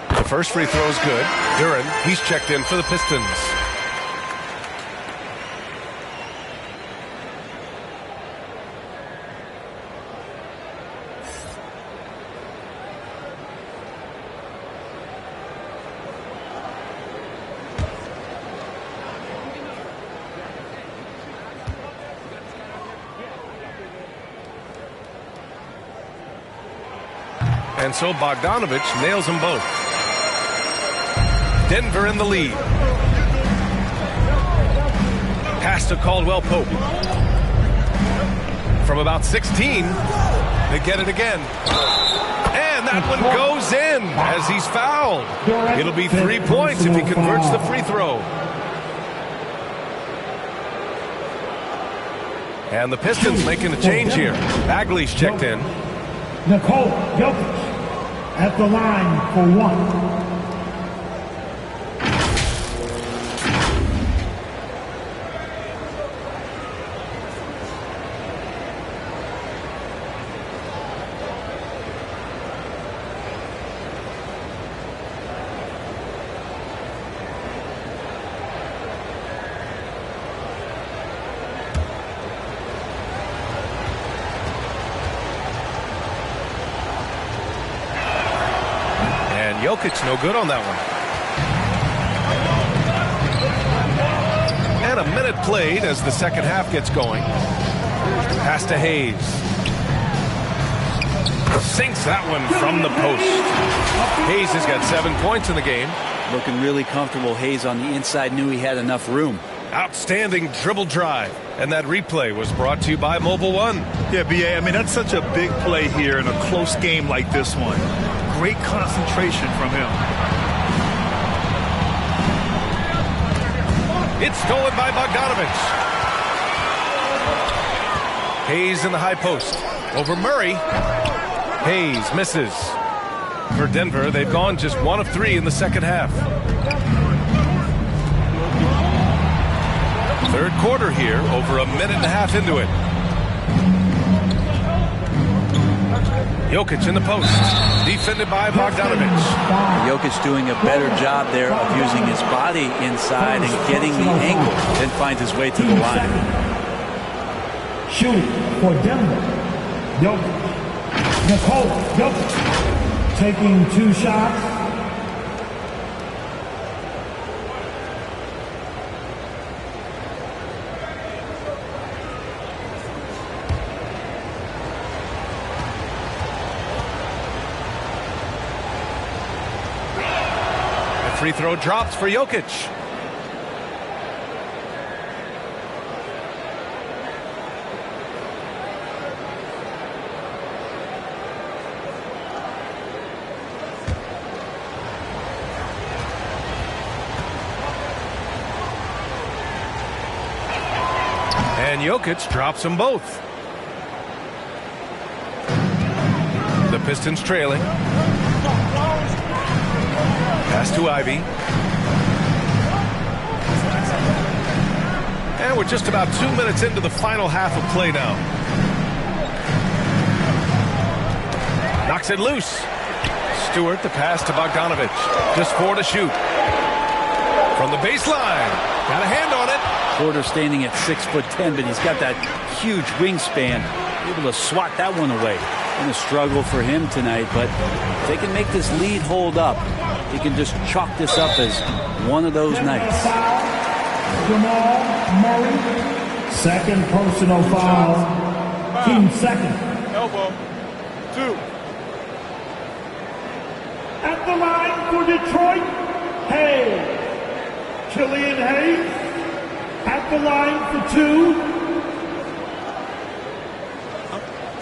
The first free throw is good. Duran, he's checked in for the Pistons. And so Bogdanovich nails them both. Denver in the lead. Pass to Caldwell Pope. From about 16, they get it again. And that one goes in as he's fouled. It'll be 3 points if he converts the free throw. And the Pistons making a change here. Bagley's checked in. Nicole Jokic at the line for 1. Jokic no good on that one. And a minute played as the second half gets going. Pass to Hayes. Sinks that one from the post. Hayes has got 7 points in the game. Looking really comfortable. Hayes on the inside knew he had enough room. Outstanding dribble drive. And that replay was brought to you by Mobile One. Yeah, B.A., I mean, that's such a big play here in a close game like this one. Great concentration from him. It's stolen by Bogdanovich. Hayes in the high post. Over Murray. Hayes misses. For Denver, they've gone just 1 of 3 in the second half. Third quarter here, over a minute and a half into it. Jokic in the post, defended by Bogdanovich. Jokic doing a better job there of using his body inside and getting the angle, then finds his way to the line. Shooting for Denver, Jokic. Jokic taking 2 shots. Free throw drops for Jokic. And Jokic drops them both. The Pistons trailing. Pass to Ivy. And we're just about 2 minutes into the final half of play now. Knocks it loose. Stewart, the pass to Bogdanovich. Just 4 to shoot. From the baseline. Got a hand on it. Porter standing at 6'10", but he's got that huge wingspan. Able to swat that one away. Been a struggle for him tonight, but if they can make this lead hold up, he can just chalk this up as one of those nights. Jamal Murray, second personal foul. Team second. Elbow. 2. At the line for Detroit, Hayes. Killian Hayes. At the line for 2.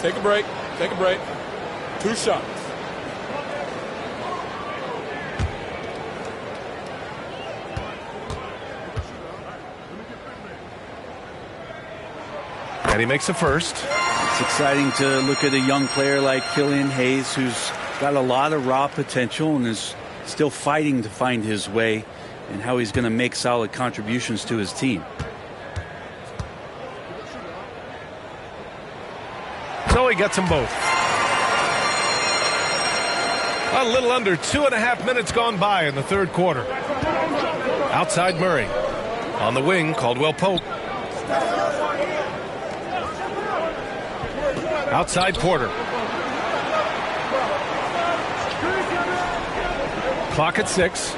Take a break. Take a break. 2 shots. And he makes a first. It's exciting to look at a young player like Killian Hayes, who's got a lot of raw potential and is still fighting to find his way and how he's going to make solid contributions to his team. So he gets them both. A little under 2.5 minutes gone by in the third quarter. Outside Murray. On the wing, Caldwell Pope. Outside Porter. Clock at 6.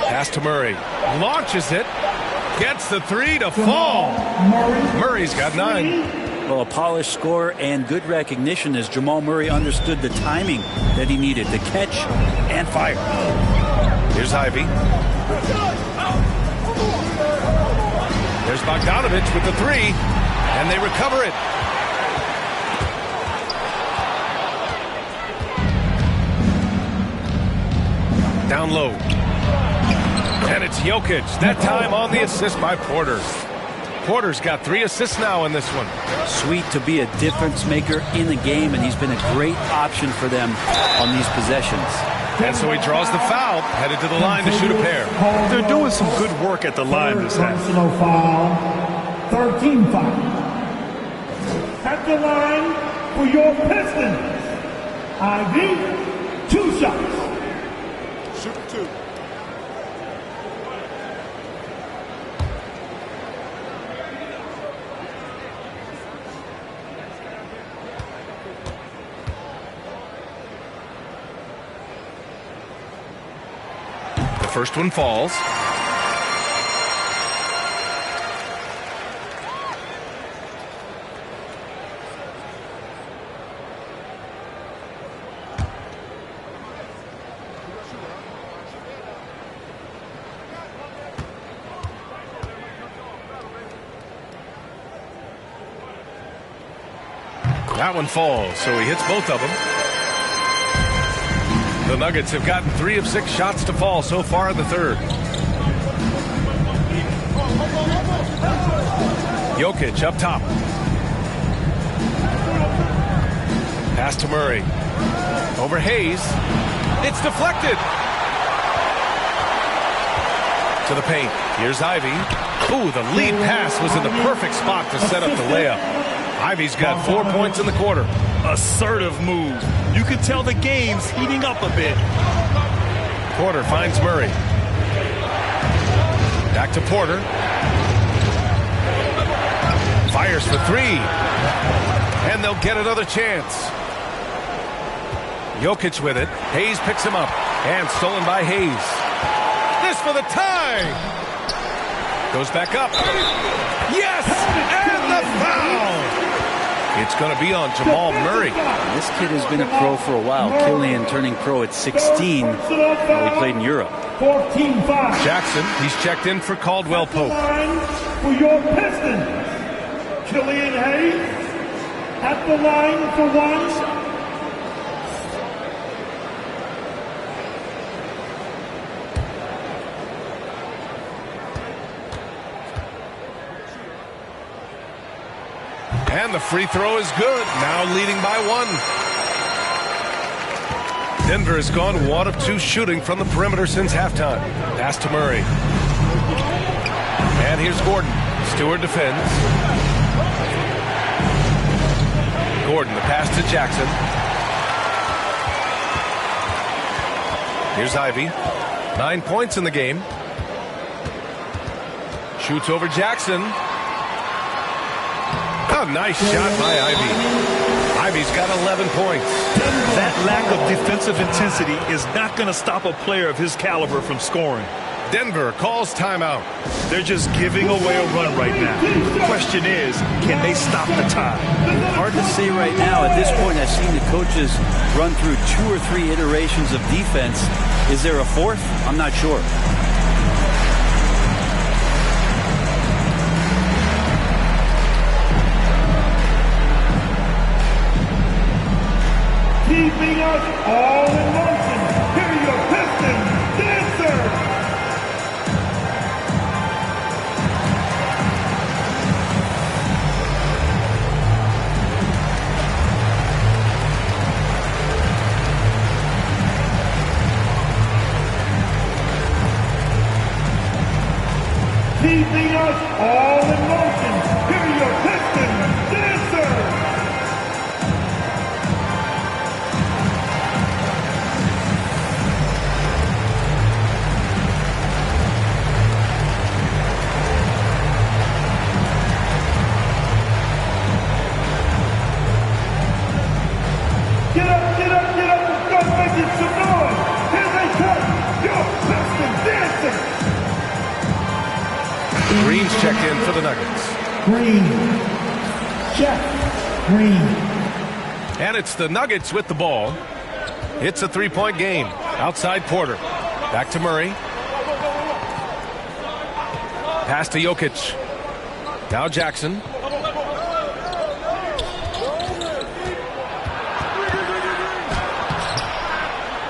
Pass to Murray. Launches it. Gets the 3 to fall. Murray's got 9. Well, a polished score and good recognition as Jamal Murray understood the timing that he needed to catch and fire. Here's Ivy. There's Bogdanovich with the 3, and they recover it. Down low. And it's Jokic, that time on the assist by Porter. Porter's got 3 assists now in this one. Sweet to be a difference maker in the game, and he's been a great option for them on these possessions. And so he draws the foul, headed to the line to shoot a pair. They're doing some good work at the line this half. Personal foul, 13 foul. At the line for your Pistons, Ivy, 2 shots. Shoot 2. First one falls. That one falls, so he hits both of them. The Nuggets have gotten 3 of 6 shots to fall so far in the third. Jokic up top. Pass to Murray. Over Hayes. It's deflected. To the paint. Here's Ivy. Ooh, the lead pass was in the perfect spot to set up the layup. Ivy's got 4 points in the quarter. Assertive move. You can tell the game's heating up a bit. Porter finds Murray. Back to Porter. Fires for 3. And they'll get another chance. Jokic with it. Hayes picks him up. And stolen by Hayes. This for the tie. Goes back up. Yes! And the foul! It's going to be on Jamal Murray. This kid has been a pro for a while. Killian turning pro at 16 while he played in Europe. 14-5. Jackson, he's checked in for Caldwell Pope. For your Pistons, Killian Hayes at the line for 1. And the free throw is good. Now leading by 1. Denver has gone 1 of 2 shooting from the perimeter since halftime. Pass to Murray. And here's Gordon. Stewart defends. Gordon, the pass to Jackson. Here's Ivy. 9 points in the game. Shoots over Jackson. A nice shot by Ivy. Ivy's got 11 points. That lack of defensive intensity is not going to stop a player of his caliber from scoring. Denver calls timeout. They're just giving away a run right now. The question is, can they stop the tie? Hard to say right now. At this point, I've seen the coaches run through 2 or 3 iterations of defense. Is there a 4th? I'm not sure. Keeping us all in motion. Here are your Pistons dancers. Keeping us all in motion. Here are your Pistons dancers. Get up, get up, get up, and start making some noise. Here they come, your Pistons dancers. Green's checked in for the Nuggets. Green, Jeff Green. And it's the Nuggets with the ball. It's a 3-point game. Outside Porter. Back to Murray. Pass to Jokic. Now Jackson.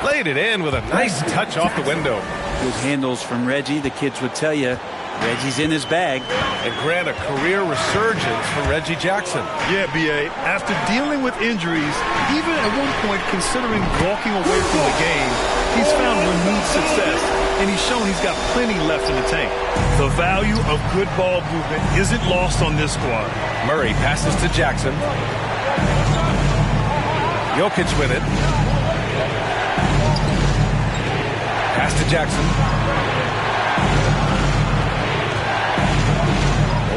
Laid it in with a nice touch off the window. Good handles from Reggie. The kids would tell you Reggie's in his bag. And grant a career resurgence for Reggie Jackson. Yeah, B.A. After dealing with injuries, even at one point considering walking away from the game, he's found renewed success, and he's shown he's got plenty left in the tank. The value of good ball movement isn't lost on this squad. Murray passes to Jackson. Jokic with it. Pass to Jackson.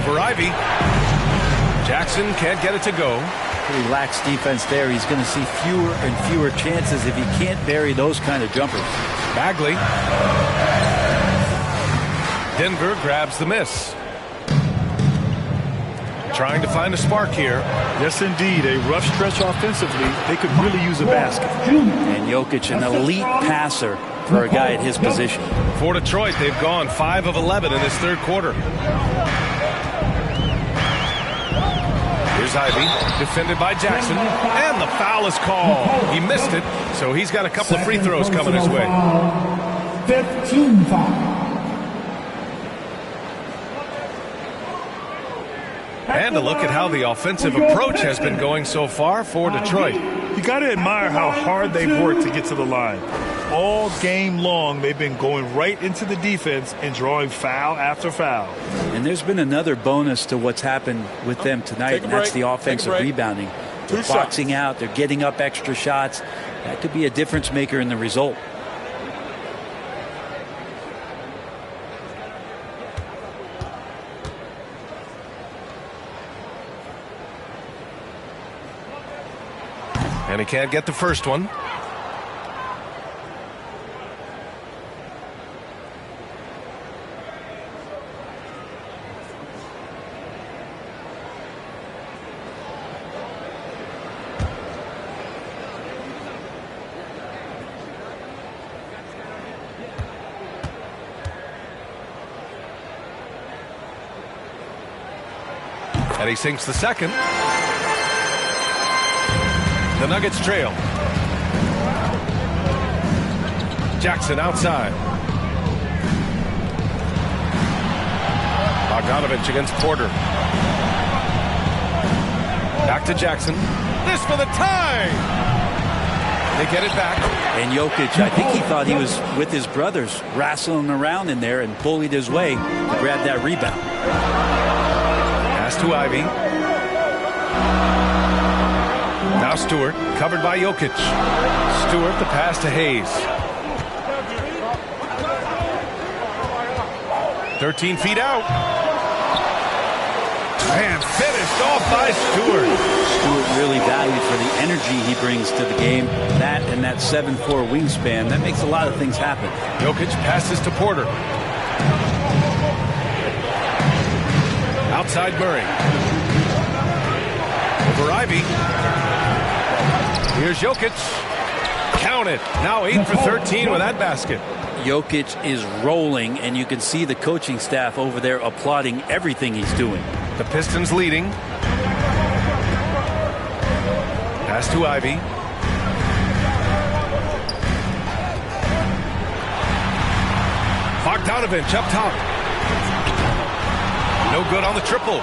Over Ivy. Jackson can't get it to go. Pretty lax defense there. He's going to see fewer and fewer chances if he can't bury those kind of jumpers. Bagley. Denver grabs the miss. Trying to find a spark here. Yes, indeed. A rough stretch offensively. They could really use a basket. And Jokic, an elite passer for a guy at his position. For Detroit, they've gone 5 of 11 in this third quarter. Here's Ivy, defended by Jackson, and the foul is called. He missed it, so he's got a couple of free throws coming his way. 15 foul. And a look at how the offensive approach has been going so far for Detroit. You got to admire how hard they've worked to get to the line. All game long, they've been going right into the defense and drawing foul after foul. And there's been another bonus to what's happened with them tonight, and that's the offensive rebounding. They're boxing out, they're getting up extra shots. That could be a difference maker in the result. And he can't get the first one. And he sinks the second. The Nuggets trail. Jackson outside. Bogdanovich against Porter. Back to Jackson. This for the tie. They get it back. And Jokic, I think he thought he was with his brothers, wrestling around in there and bullied his way to grab that rebound. Pass to Ivy. Now Stewart, covered by Jokic. Stewart, the pass to Hayes. 13 feet out. And finished off by Stewart. Stewart really valued for the energy he brings to the game. That and that 7'4" wingspan, that makes a lot of things happen. Jokic passes to Porter. Outside Murray. Over Ivy. Here's Jokic. Count it. Now 8 for 13 with that basket. Jokic is rolling, and you can see the coaching staff over there applauding everything he's doing. The Pistons leading. Pass to Ivy. Bogdanovich up top. No good on the triple.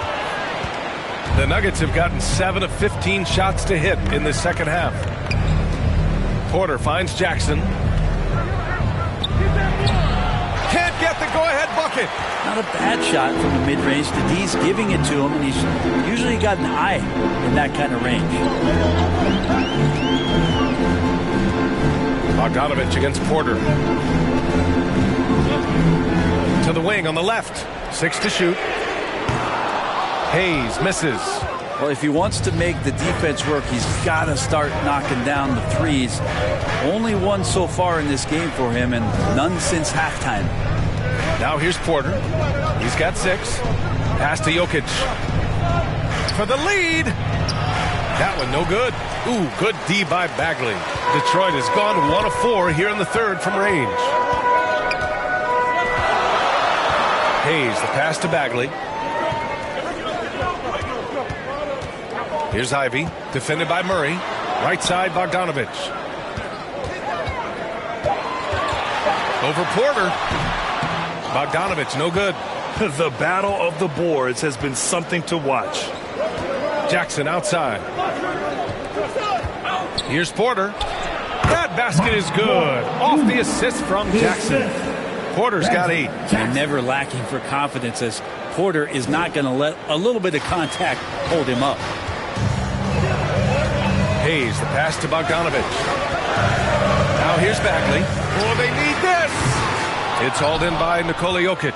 The Nuggets have gotten 7 of 15 shots to hit in the second half. Porter finds Jackson. Can't get the go-ahead bucket. Not a bad shot from the mid-range. The D's giving it to him, and he's usually got an eye in that kind of range. Bogdanovich against Porter. To the wing on the left. 6 to shoot. Hayes misses. Well, if he wants to make the defense work, he's got to start knocking down the threes. Only one so far in this game for him, and none since halftime. Now here's Porter. He's got 6. Pass to Jokic. For the lead. That one no good. Ooh, good D by Bagley. Detroit has gone 1 of 4 here in the third from range. Hayes, the pass to Bagley. Here's Ivy, defended by Murray. Right side, Bogdanovich. Over Porter. Bogdanovich, no good. The battle of the boards has been something to watch. Jackson outside. Here's Porter. That basket is good. Off the assist from Jackson. Porter's got 8. And never lacking for confidence, as Porter is not going to let a little bit of contact hold him up. Hayes, the pass to Bogdanovich. Now here's Bagley. Oh, they need this. It's hauled in by Nikola Jokic.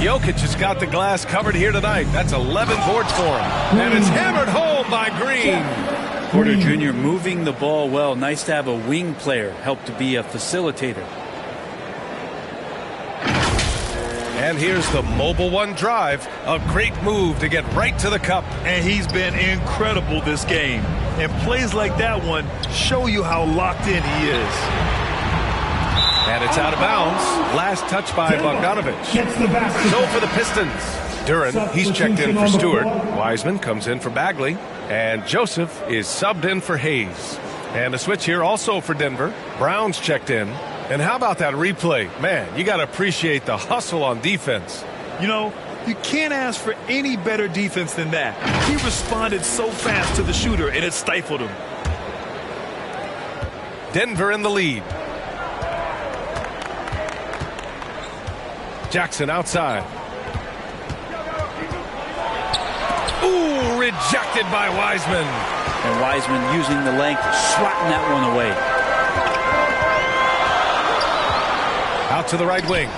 Jokic has got the glass covered here tonight. That's 11 boards for him. And it's hammered home by Green. Porter Jr. moving the ball well. Nice to have a wing player help to be a facilitator. And here's the mobile one drive. A great move to get right to the cup. And he's been incredible this game. And plays like that one show you how locked in he is. And it's out of bounds. Last touch by Bogdanovich. So for the Pistons, Duren, he's checked in for Stewart. Wiseman comes in for Bagley. And Joseph is subbed in for Hayes. And a switch here also for Denver. Brown's checked in. And how about that replay? Man, you got to appreciate the hustle on defense. You know, you can't ask for any better defense than that. He responded so fast to the shooter, and it stifled him. Denver in the lead. Jackson outside. Ooh, rejected by Wiseman. And Wiseman using the length, swatting that one away. Out to the right wing.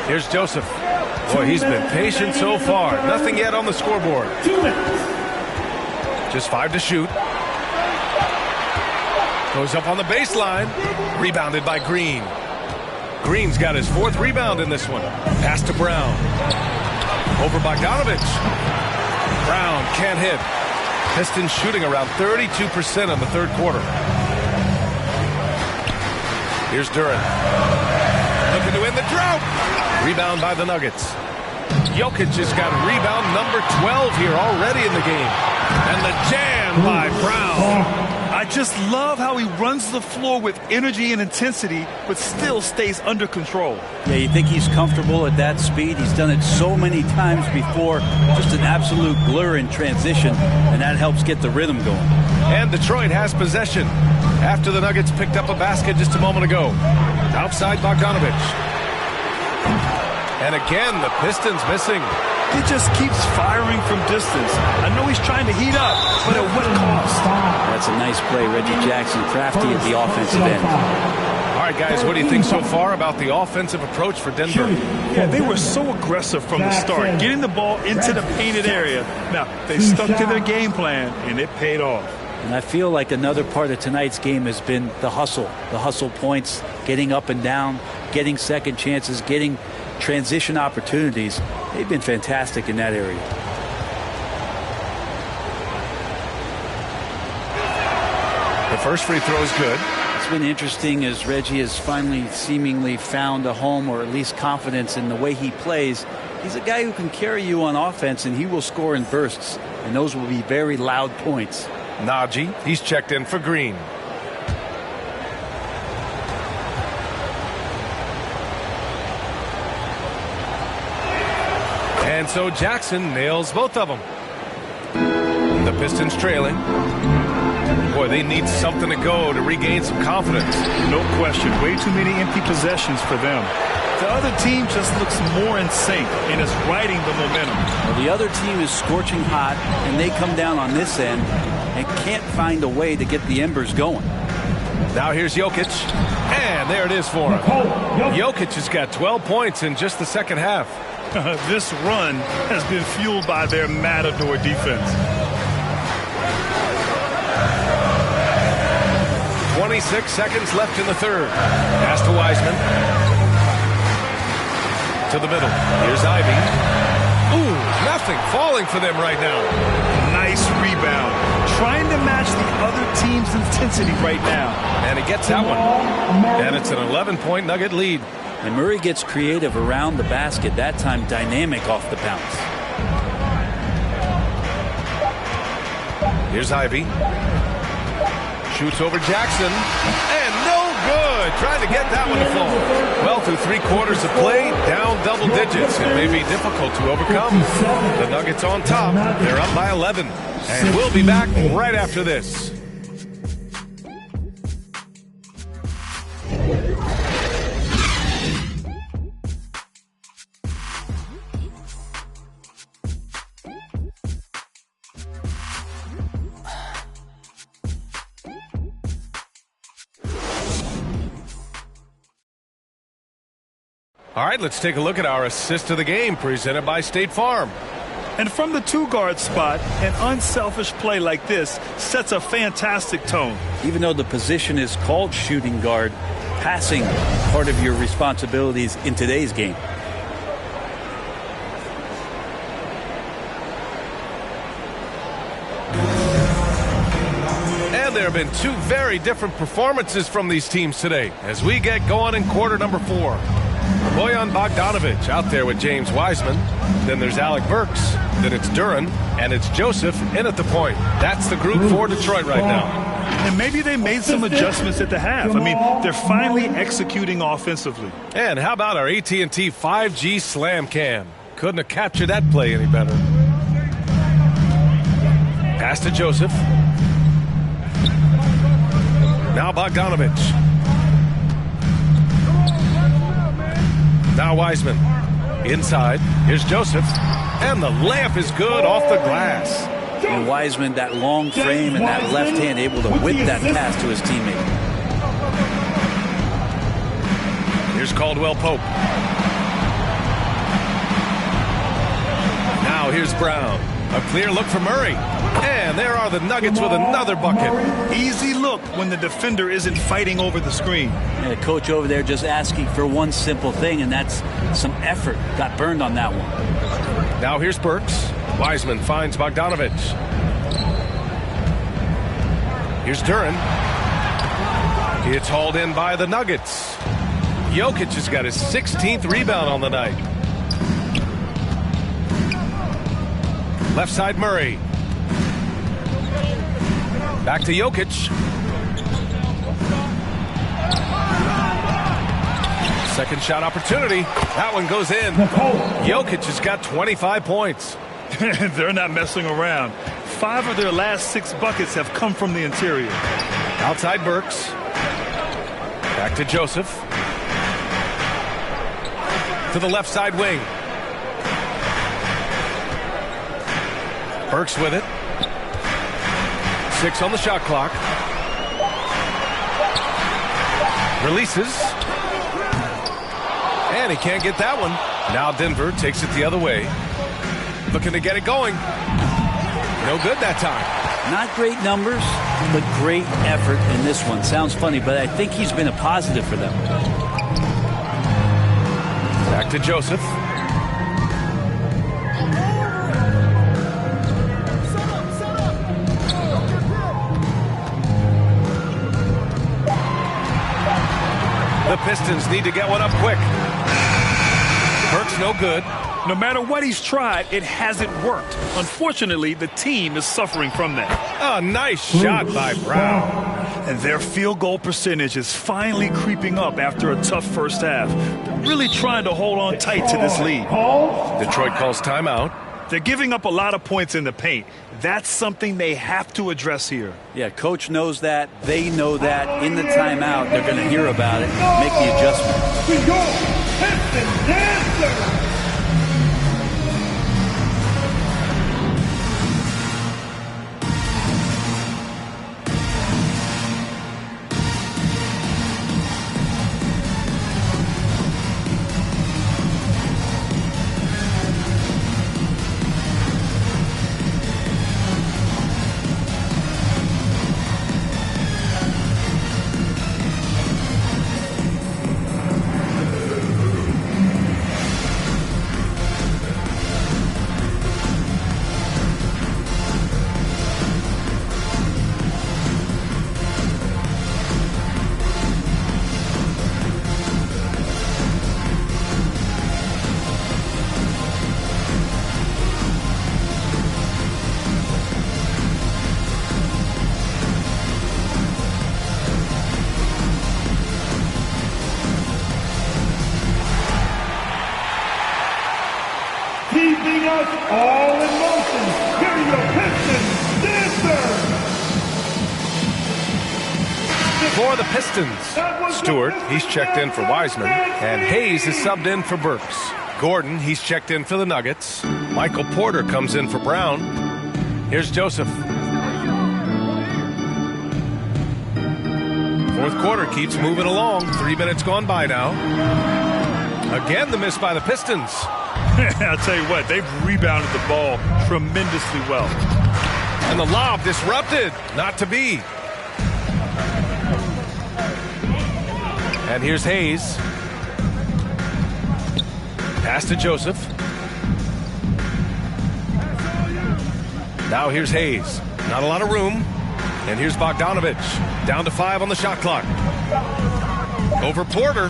Here's Joseph. Boy, he's been patient so far. Nothing yet on the scoreboard. Just 5 to shoot. Goes up on the baseline. Rebounded by Green. Green's got his 4th rebound in this one. Pass to Brown. Over Bogdanovich. Brown can't hit. Pistons shooting around 32% in the 3rd quarter. Here's Duren. Looking to win the drought. Rebound by the Nuggets. Jokic has got rebound number 12 here already in the game. And the jam by Brown. I just love how he runs the floor with energy and intensity, but still stays under control. Yeah, you think he's comfortable at that speed. He's done it so many times before. Just an absolute blur in transition, and that helps get the rhythm going. And Detroit has possession after the Nuggets picked up a basket just a moment ago. Outside Bogdanovich. And again, the Pistons missing. He just keeps firing from distance. I know he's trying to heat up, but at what cost? That's a nice play. Reggie Jackson, crafty at the offensive end. All right, guys, what do you think so far about the offensive approach for Denver? Yeah, they were so aggressive from the start, getting the ball into the painted area. Now, they stuck to their game plan, and it paid off. And I feel like another part of tonight's game has been the hustle points, getting up and down, getting second chances, getting transition opportunities. They've been fantastic in that area. The first free throw is good. It's been interesting as Reggie has finally seemingly found a home, or at least confidence in the way he plays. He's a guy who can carry you on offense, and he will score in bursts, and those will be very loud points. Najee, he's checked in for Green. And so Jackson nails both of them. The Pistons trailing. Boy, they need something to go to regain some confidence. No question. Way too many empty possessions for them. The other team just looks more in sync and is riding the momentum. Well, the other team is scorching hot, and they come down on this end and can't find a way to get the embers going. Now here's Jokic. And there it is for him. Jokic has got 12 points in just the second half. This run has been fueled by their matador defense. 26 seconds left in the 3rd. Pass to Wiseman. To the middle. Here's Ivy. Ooh, nothing falling for them right now. Nice rebound. Trying to match the other team's intensity right now. And he gets that one. And it's an 11-point Nugget lead. And Murray gets creative around the basket, that time dynamic off the bounce. Here's Ivy. Shoots over Jackson. And no good. Trying to get that one to fall. Well, through 3 quarters of play, down double digits. It may be difficult to overcome. The Nuggets on top. They're up by 11. And we'll be back right after this. All right, let's take a look at our assist of the game presented by State Farm. And from the 2-guard spot, an unselfish play like this sets a fantastic tone. Even though the position is called shooting guard, passing part of your responsibilities in today's game. And there have been two very different performances from these teams today as we get going in quarter number 4. Bojan Bogdanovic out there with James Wiseman. Then there's Alec Burks. Then it's Duren. And it's Joseph in at the point. That's the group for Detroit right now. And maybe they made some adjustments at the half. I mean, they're finally executing offensively. And how about our AT&T 5G Slam Cam? Couldn't have captured that play any better. Pass to Joseph. Now Bogdanovic. Now Wiseman. Inside. Here's Joseph. And the layup is good off the glass. And Wiseman, that long frame and that left hand able to whip that pass to his teammate. Here's Caldwell Pope. Now here's Brown. A clear look for Murray. And there are the Nuggets with another bucket. Easy look when the defender isn't fighting over the screen. And the coach over there just asking for one simple thing, and that's some effort. Got burned on that one. Now here's Burks. Wiseman finds Bogdanovic. Here's Duren. It's hauled in by the Nuggets. Jokic has got his 16th rebound on the night. Left side Murray. Back to Jokic. Second shot opportunity. That one goes in. Jokic has got 25 points. They're not messing around. 5 of their last 6 buckets have come from the interior. Outside Burks. Back to Joseph. To the left side wing. Burks with it. 6 on the shot clock. Releases. And he can't get that one. Now Denver takes it the other way. Looking to get it going. No good that time. Not great numbers, but great effort in this one. Sounds funny, but I think he's been a positive for them. Back to Joseph. The Pistons need to get one up quick. Burks no good. No matter what he's tried, it hasn't worked. Unfortunately, the team is suffering from that. A nice shot by Brown. And their field goal percentage is finally creeping up after a tough first half. They're really trying to hold on tight to this lead. Detroit calls timeout. They're giving up a lot of points in the paint. That's something they have to address here. Yeah, coach knows that. They know that. In the timeout, they're going to hear about it, make the adjustment. We go, Pistons dancer. Keeping us all in motion. Here you go, Pistons dancer. For the Pistons, Stewart, he's checked in for Wiseman, and Hayes is subbed in for Burks. Gordon, he's checked in for the Nuggets. Michael Porter comes in for Brown. Here's Joseph. Fourth quarter keeps moving along. 3 minutes gone by now. Again, the miss by the Pistons. I'll tell you what, they've rebounded the ball tremendously well. And the lob disrupted. Not to be. And here's Hayes. Pass to Joseph. Now here's Hayes. Not a lot of room. And here's Bogdanovich. Down to 5 on the shot clock. Over Porter.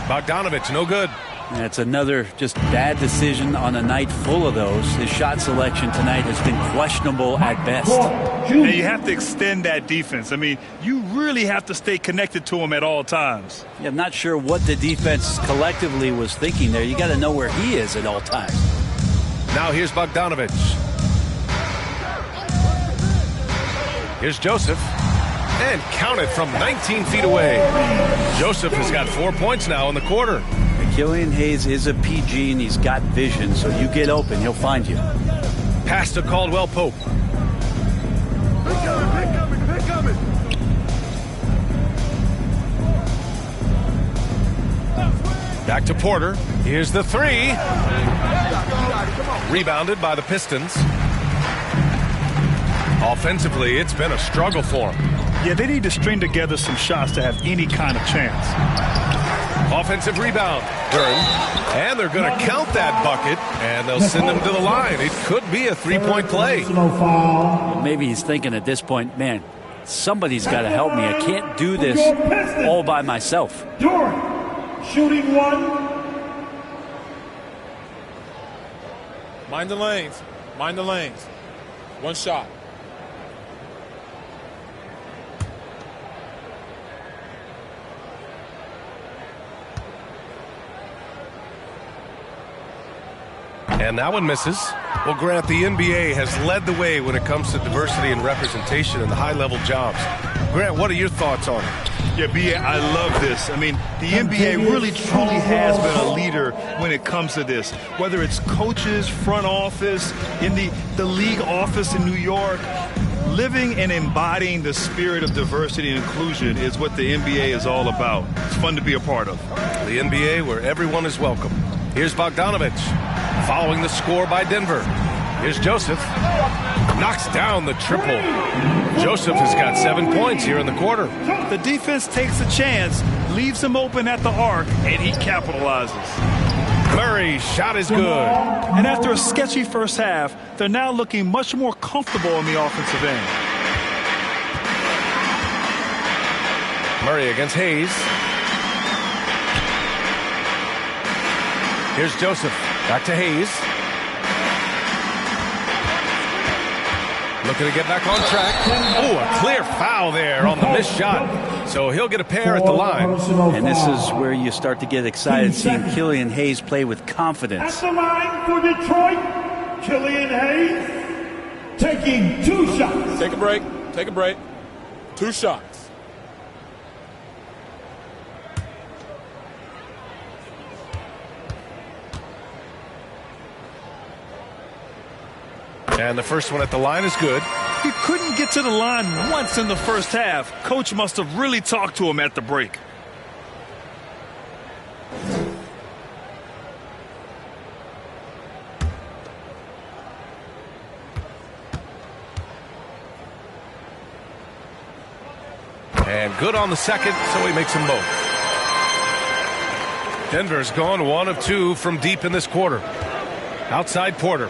Bogdanovich, no good. That's another just bad decision on a night full of those. His shot selection tonight has been questionable at best. And you have to extend that defense. I mean, you really have to stay connected to him at all times. Yeah, I'm not sure what the defense collectively was thinking there. You got to know where he is at all times. Now here's Bogdanovich. Here's Joseph. And counted from 19 feet away. Joseph has got 4 points now in the quarter. Killian Hayes is a PG, and he's got vision, so you get open, he'll find you. Pass to Caldwell Pope. Back to Porter. Here's the 3. Rebounded by the Pistons. Offensively, it's been a struggle for them. Yeah, they need to string together some shots to have any kind of chance. Offensive rebound. And they're going to count that bucket, and they'll send them to the line. It could be a 3-point play. Maybe he's thinking at this point, man, somebody's got to help me. I can't do this all by myself. Shooting 1. Mind the lanes. Mind the lanes. One shot. And that one misses. Well, Grant, the NBA has led the way when it comes to diversity and representation in the high-level jobs. Grant, what are your thoughts on it? Yeah, B.A., I love this. I mean, the NBA really, truly has been a leader when it comes to this. Whether it's coaches, front office, in the league office in New York, living and embodying the spirit of diversity and inclusion is what the NBA is all about. It's fun to be a part of. The NBA where everyone is welcome. Here's Bogdanovich. Following the score by Denver. Here's Joseph. Knocks down the triple. Joseph has got 7 points here in the quarter. The defense takes a chance, leaves him open at the arc, and he capitalizes. Murray's shot is good. And after a sketchy first half, they're now looking much more comfortable in the offensive end. Murray against Hayes. Here's Joseph. Back to Hayes. Looking to get back on track. Oh, a clear foul there on the missed shot. So he'll get a pair at the line. And this is where you start to get excited seeing Killian Hayes play with confidence. At the line for Detroit, Killian Hayes taking 2 shots. Take a break. Take a break. 2 shots. And the first one at the line is good. He couldn't get to the line once in the first half. Coach must have really talked to him at the break. And good on the second, so he makes them both. Denver's gone 1 of 2 from deep in this quarter. Outside Porter.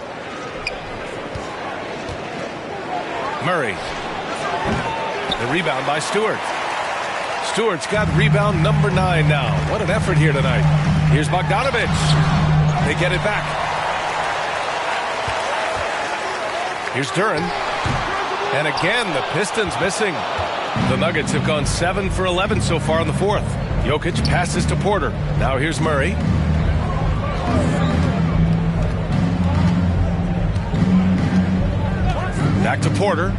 Murray. The rebound by Stewart. Stewart's got rebound number 9 now. What an effort here tonight. Here's Bogdanovich. They get it back. Here's Duren. And again, the Pistons missing. The Nuggets have gone 7 for 11 so far in the fourth. Jokic passes to Porter. Now here's Murray. Back to Porter.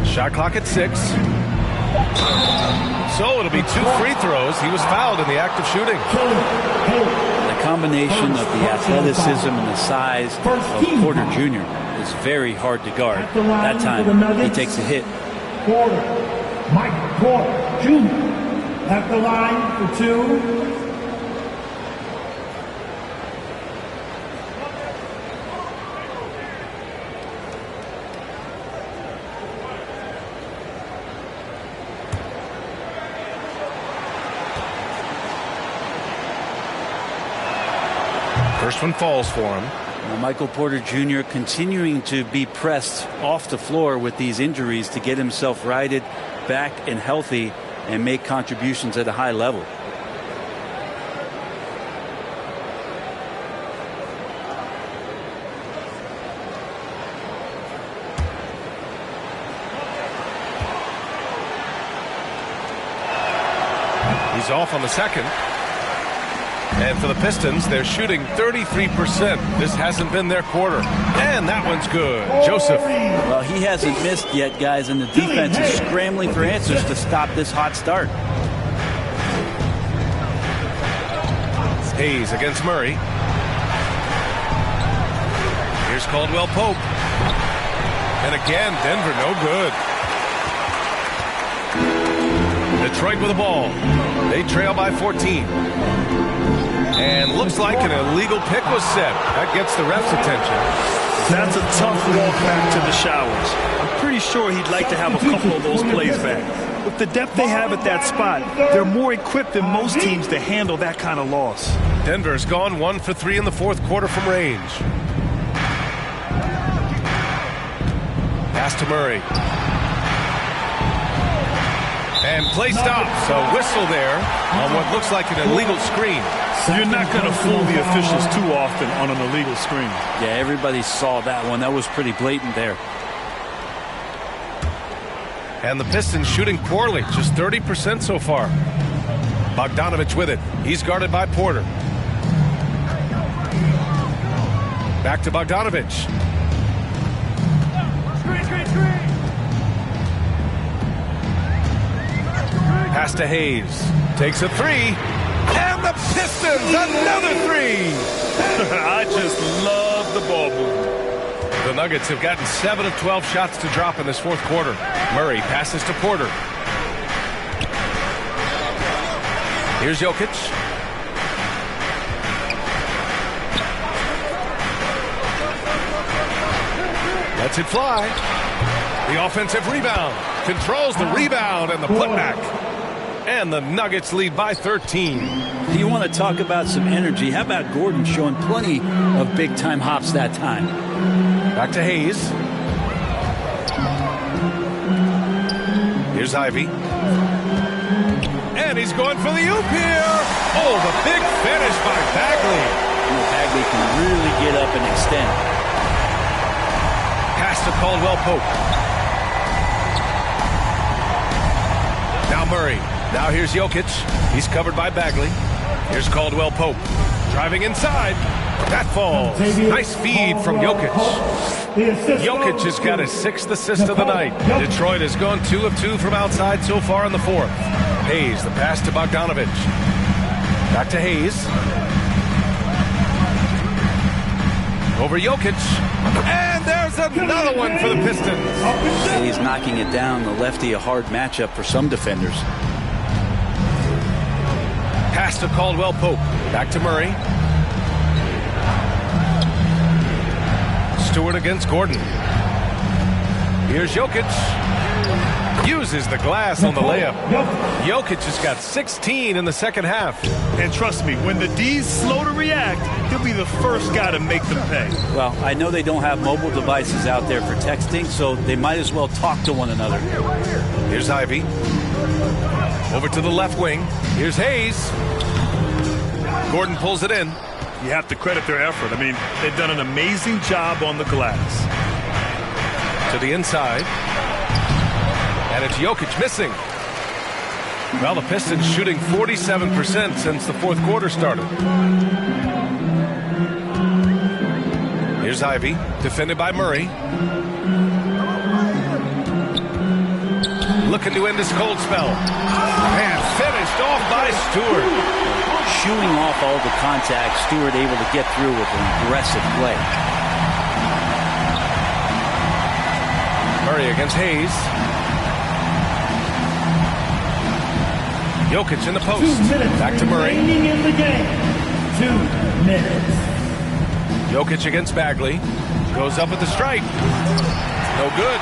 Shot clock at 6. So it'll be 2 free throws. He was fouled in the act of shooting. The combination of the athleticism and the size of Porter Jr. is very hard to guard. That time, he takes a hit. Mike Porter Jr. at the line for 2. First one falls for him. Well, Michael Porter Jr. continuing to be pressed off the floor with these injuries to get himself righted back and healthy and make contributions at a high level. He's off on the second. And for the Pistons, they're shooting 33%. This hasn't been their quarter. And that one's good. Joseph. Well, he hasn't missed yet, guys, and the defense is scrambling for answers to stop this hot start. Hayes against Murray. Here's Caldwell Pope. And again, Denver no good. Detroit with the ball. They trail by 14. And looks like an illegal pick was set. That gets the ref's attention. That's a tough walk back to the showers. I'm pretty sure he'd like to have a couple of those plays back. With the depth they have at that spot, they're more equipped than most teams to handle that kind of loss. Denver's gone 1 for 3 in the fourth quarter from range. Pass to Murray. And play stops. A whistle there on what looks like an illegal screen. You're not going to fool the officials too often on an illegal screen. Yeah, everybody saw that one. That was pretty blatant there. And the Pistons shooting poorly, just 30% so far. Bogdanovich with it. He's guarded by Porter. Back to Bogdanovich. Pass to Hayes. Takes a three. And the Pistons, another three. I just love the ball movement. The Nuggets have gotten 7 of 12 shots to drop in this fourth quarter. Murray passes to Porter. Here's Jokic. Lets it fly. The offensive rebound. Controls the rebound and the putback. And the Nuggets lead by 13. You want to talk about some energy? How about Gordon showing plenty of big-time hops that time? Back to Hayes. Here's Ivy. And he's going for the oop here. Oh, the big finish by Bagley. Bagley can really get up and extend. Pass to Caldwell Pope. Now Murray. Now here's Jokic. He's covered by Bagley. Here's Caldwell Pope. Driving inside. That falls. Nice feed from Jokic. Jokic has got his 6th assist of the night. Detroit has gone 2 of 2 from outside so far in the fourth. Hayes, the pass to Bogdanovich. Back to Hayes. Over Jokic. And there's another one for the Pistons. He's knocking it down. The lefty, a hard matchup for some defenders. Pass to Caldwell Pope. Back to Murray. Stewart against Gordon. Here's Jokic. Uses the glass on the layup. Jokic has got 16 in the second half. And trust me, when the D's slow to react, he'll be the first guy to make them pay. Well, I know they don't have mobile devices out there for texting, so they might as well talk to one another. Here's Ivy. Over to the left wing. Here's Hayes. Gordon pulls it in. You have to credit their effort. I mean, they've done an amazing job on the glass. To the inside. And it's Jokic missing. Well, the Pistons shooting 47% since the fourth quarter started. Here's Ivy, defended by Murray. Looking to end his cold spell. And finished off by Stewart. Shooing off all the contact, Stewart able to get through with an aggressive play. Murray against Hayes. Jokic in the post. 2 minutes back to Murray. Remaining in the game. 2 minutes. Jokic against Bagley. Goes up with the strike. No good.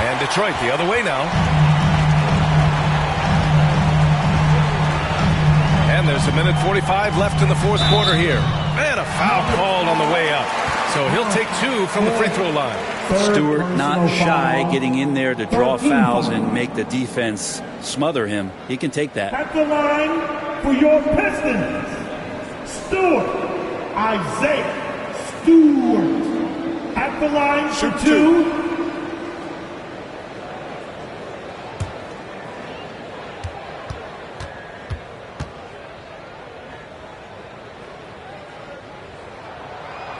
And Detroit the other way now. And there's 1:45 left in the fourth quarter here. And a foul called on the way up. So he'll take 2 from the free throw line. Stewart not shy, getting in there to draw fouls and make the defense smother him. He can take that. At the line for your Pistons, Stewart, Isaiah Stewart. At the line for 2.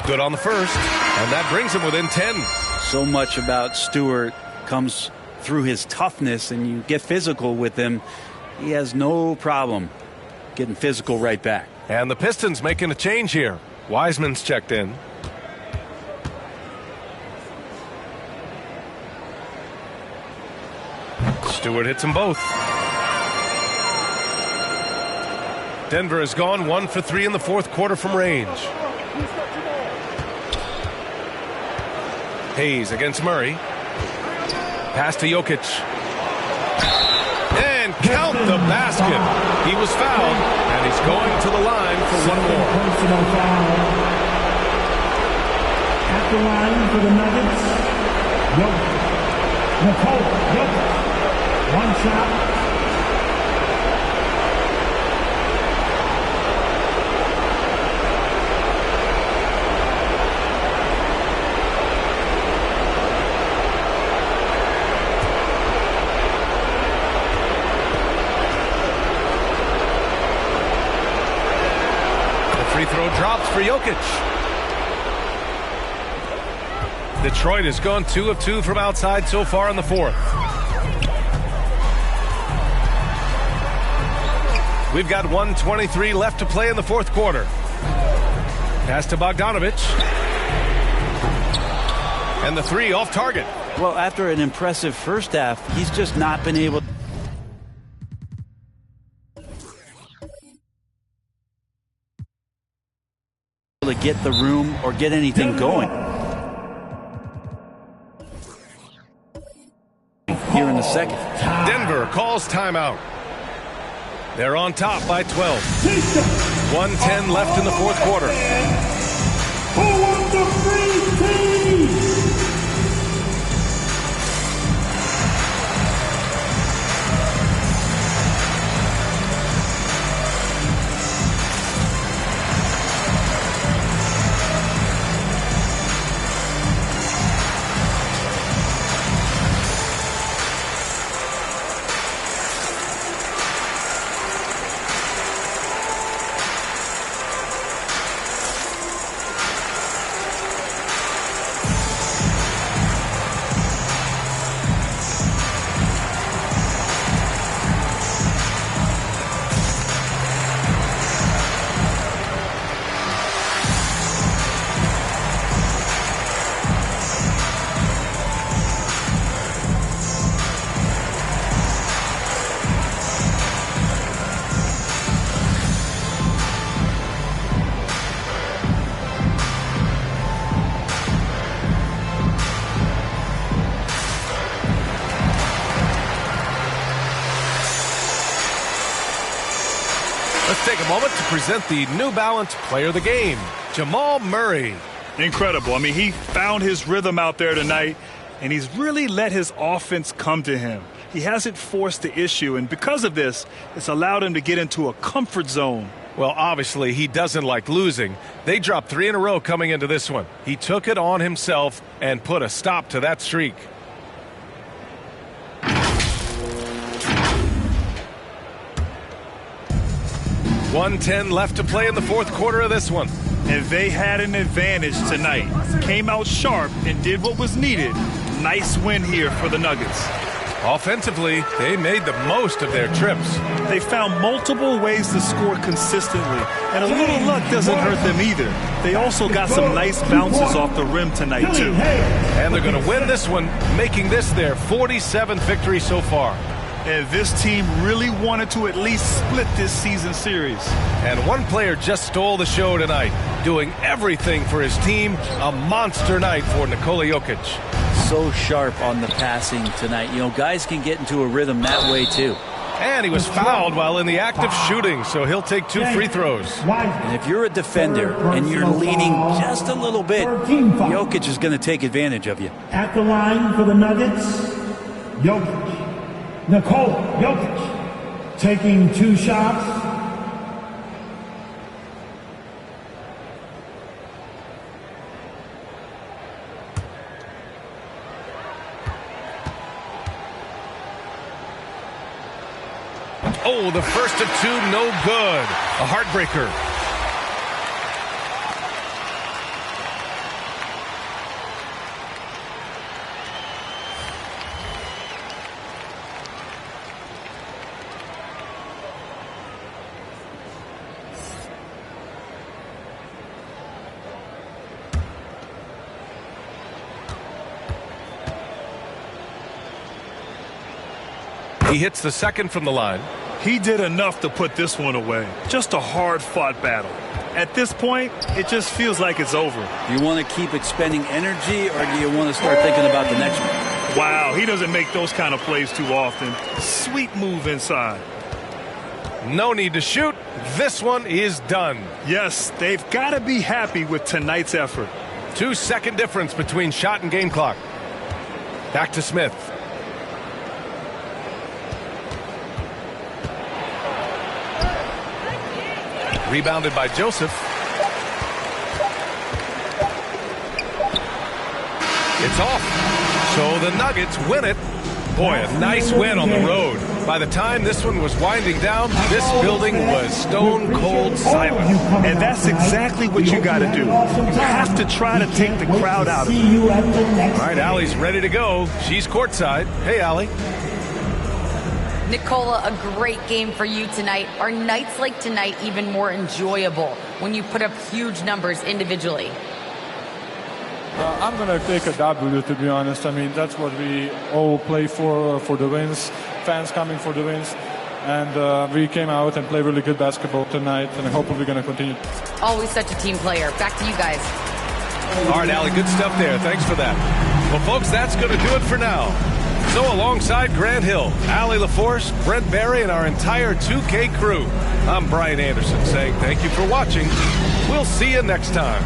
Good on the first, and that brings him within 10. So much about Stewart comes through his toughness, and you get physical with him. He has no problem getting physical right back. And the Pistons making a change here. Wiseman's checked in. Stewart hits them both. Denver has gone 1 for 3 in the fourth quarter from range. Hayes against Murray. Pass to Jokic. And count the basket. He was fouled, and he's going to the line for one more. Personal foul. At the line for the Nuggets, Jokic. One shot. Free throw drops for Jokic. Detroit has gone 2 of 2 from outside so far in the fourth. We've got 1:23 left to play in the fourth quarter. Pass to Bogdanovic. And the 3 off target. Well, after an impressive first half, he's just not been able to get the room or get anything going. Here in the second. Denver calls timeout. They're on top by 12. 1:10 left in the fourth quarter. Who won the free team? Let's take a moment to present the New Balance Player of the Game, Jamal Murray. Incredible. I mean, he found his rhythm out there tonight, and he's really let his offense come to him. He hasn't forced the issue, and because of this, it's allowed him to get into a comfort zone. Well, obviously, he doesn't like losing. They dropped 3 in a row coming into this one. He took it on himself and put a stop to that streak. .110 left to play in the fourth quarter of this one. And they had an advantage tonight. Came out sharp and did what was needed. Nice win here for the Nuggets. Offensively, they made the most of their trips. They found multiple ways to score consistently, and a little luck doesn't hurt them either. They also got some nice bounces off the rim tonight, too. And they're going to win this one, making this their 47th victory so far. And this team really wanted to at least split this season series. And one player just stole the show tonight, doing everything for his team. A monster night for Nikola Jokic. So sharp on the passing tonight. You know, guys can get into a rhythm that way too. And he was fouled while in the act of shooting, so he'll take 2 free throws. And if you're a defender and you're leaning just a little bit, Jokic is going to take advantage of you. At the line for the Nuggets, Jokic. Nikola Jokic taking 2 shots. Oh, the first of 2, no good. A heartbreaker. He hits the second from the line. He did enough to put this one away. Just a hard-fought battle. At this point, it just feels like it's over. Do you want to keep expending energy, or do you want to start thinking about the next one? Wow, he doesn't make those kind of plays too often. Sweet move inside. No need to shoot. This one is done. Yes, they've got to be happy with tonight's effort. 2-second difference between shot and game clock. Back to Smith. Rebounded by Joseph. It's off. So the Nuggets win it. Boy, a nice win on the road. By the time this one was winding down, this building was stone cold silent. And that's exactly what you got to do. You have to try to take the crowd out of it. All right, Allie's ready to go. She's courtside. Hey, Allie. Nikola, a great game for you tonight. Are nights like tonight even more enjoyable when you put up huge numbers individually? I'm going to take a W, to be honest. I mean, that's what we all play for the wins. Fans coming for the wins. And we came out and played really good basketball tonight, and I hope we're going to continue. Always such a team player. Back to you guys. All right, Allie, good stuff there. Thanks for that. Well, folks, that's going to do it for now. So alongside Grant Hill, Allie LaForce, Brent Barry, and our entire 2K crew, I'm Brian Anderson saying thank you for watching. We'll see you next time.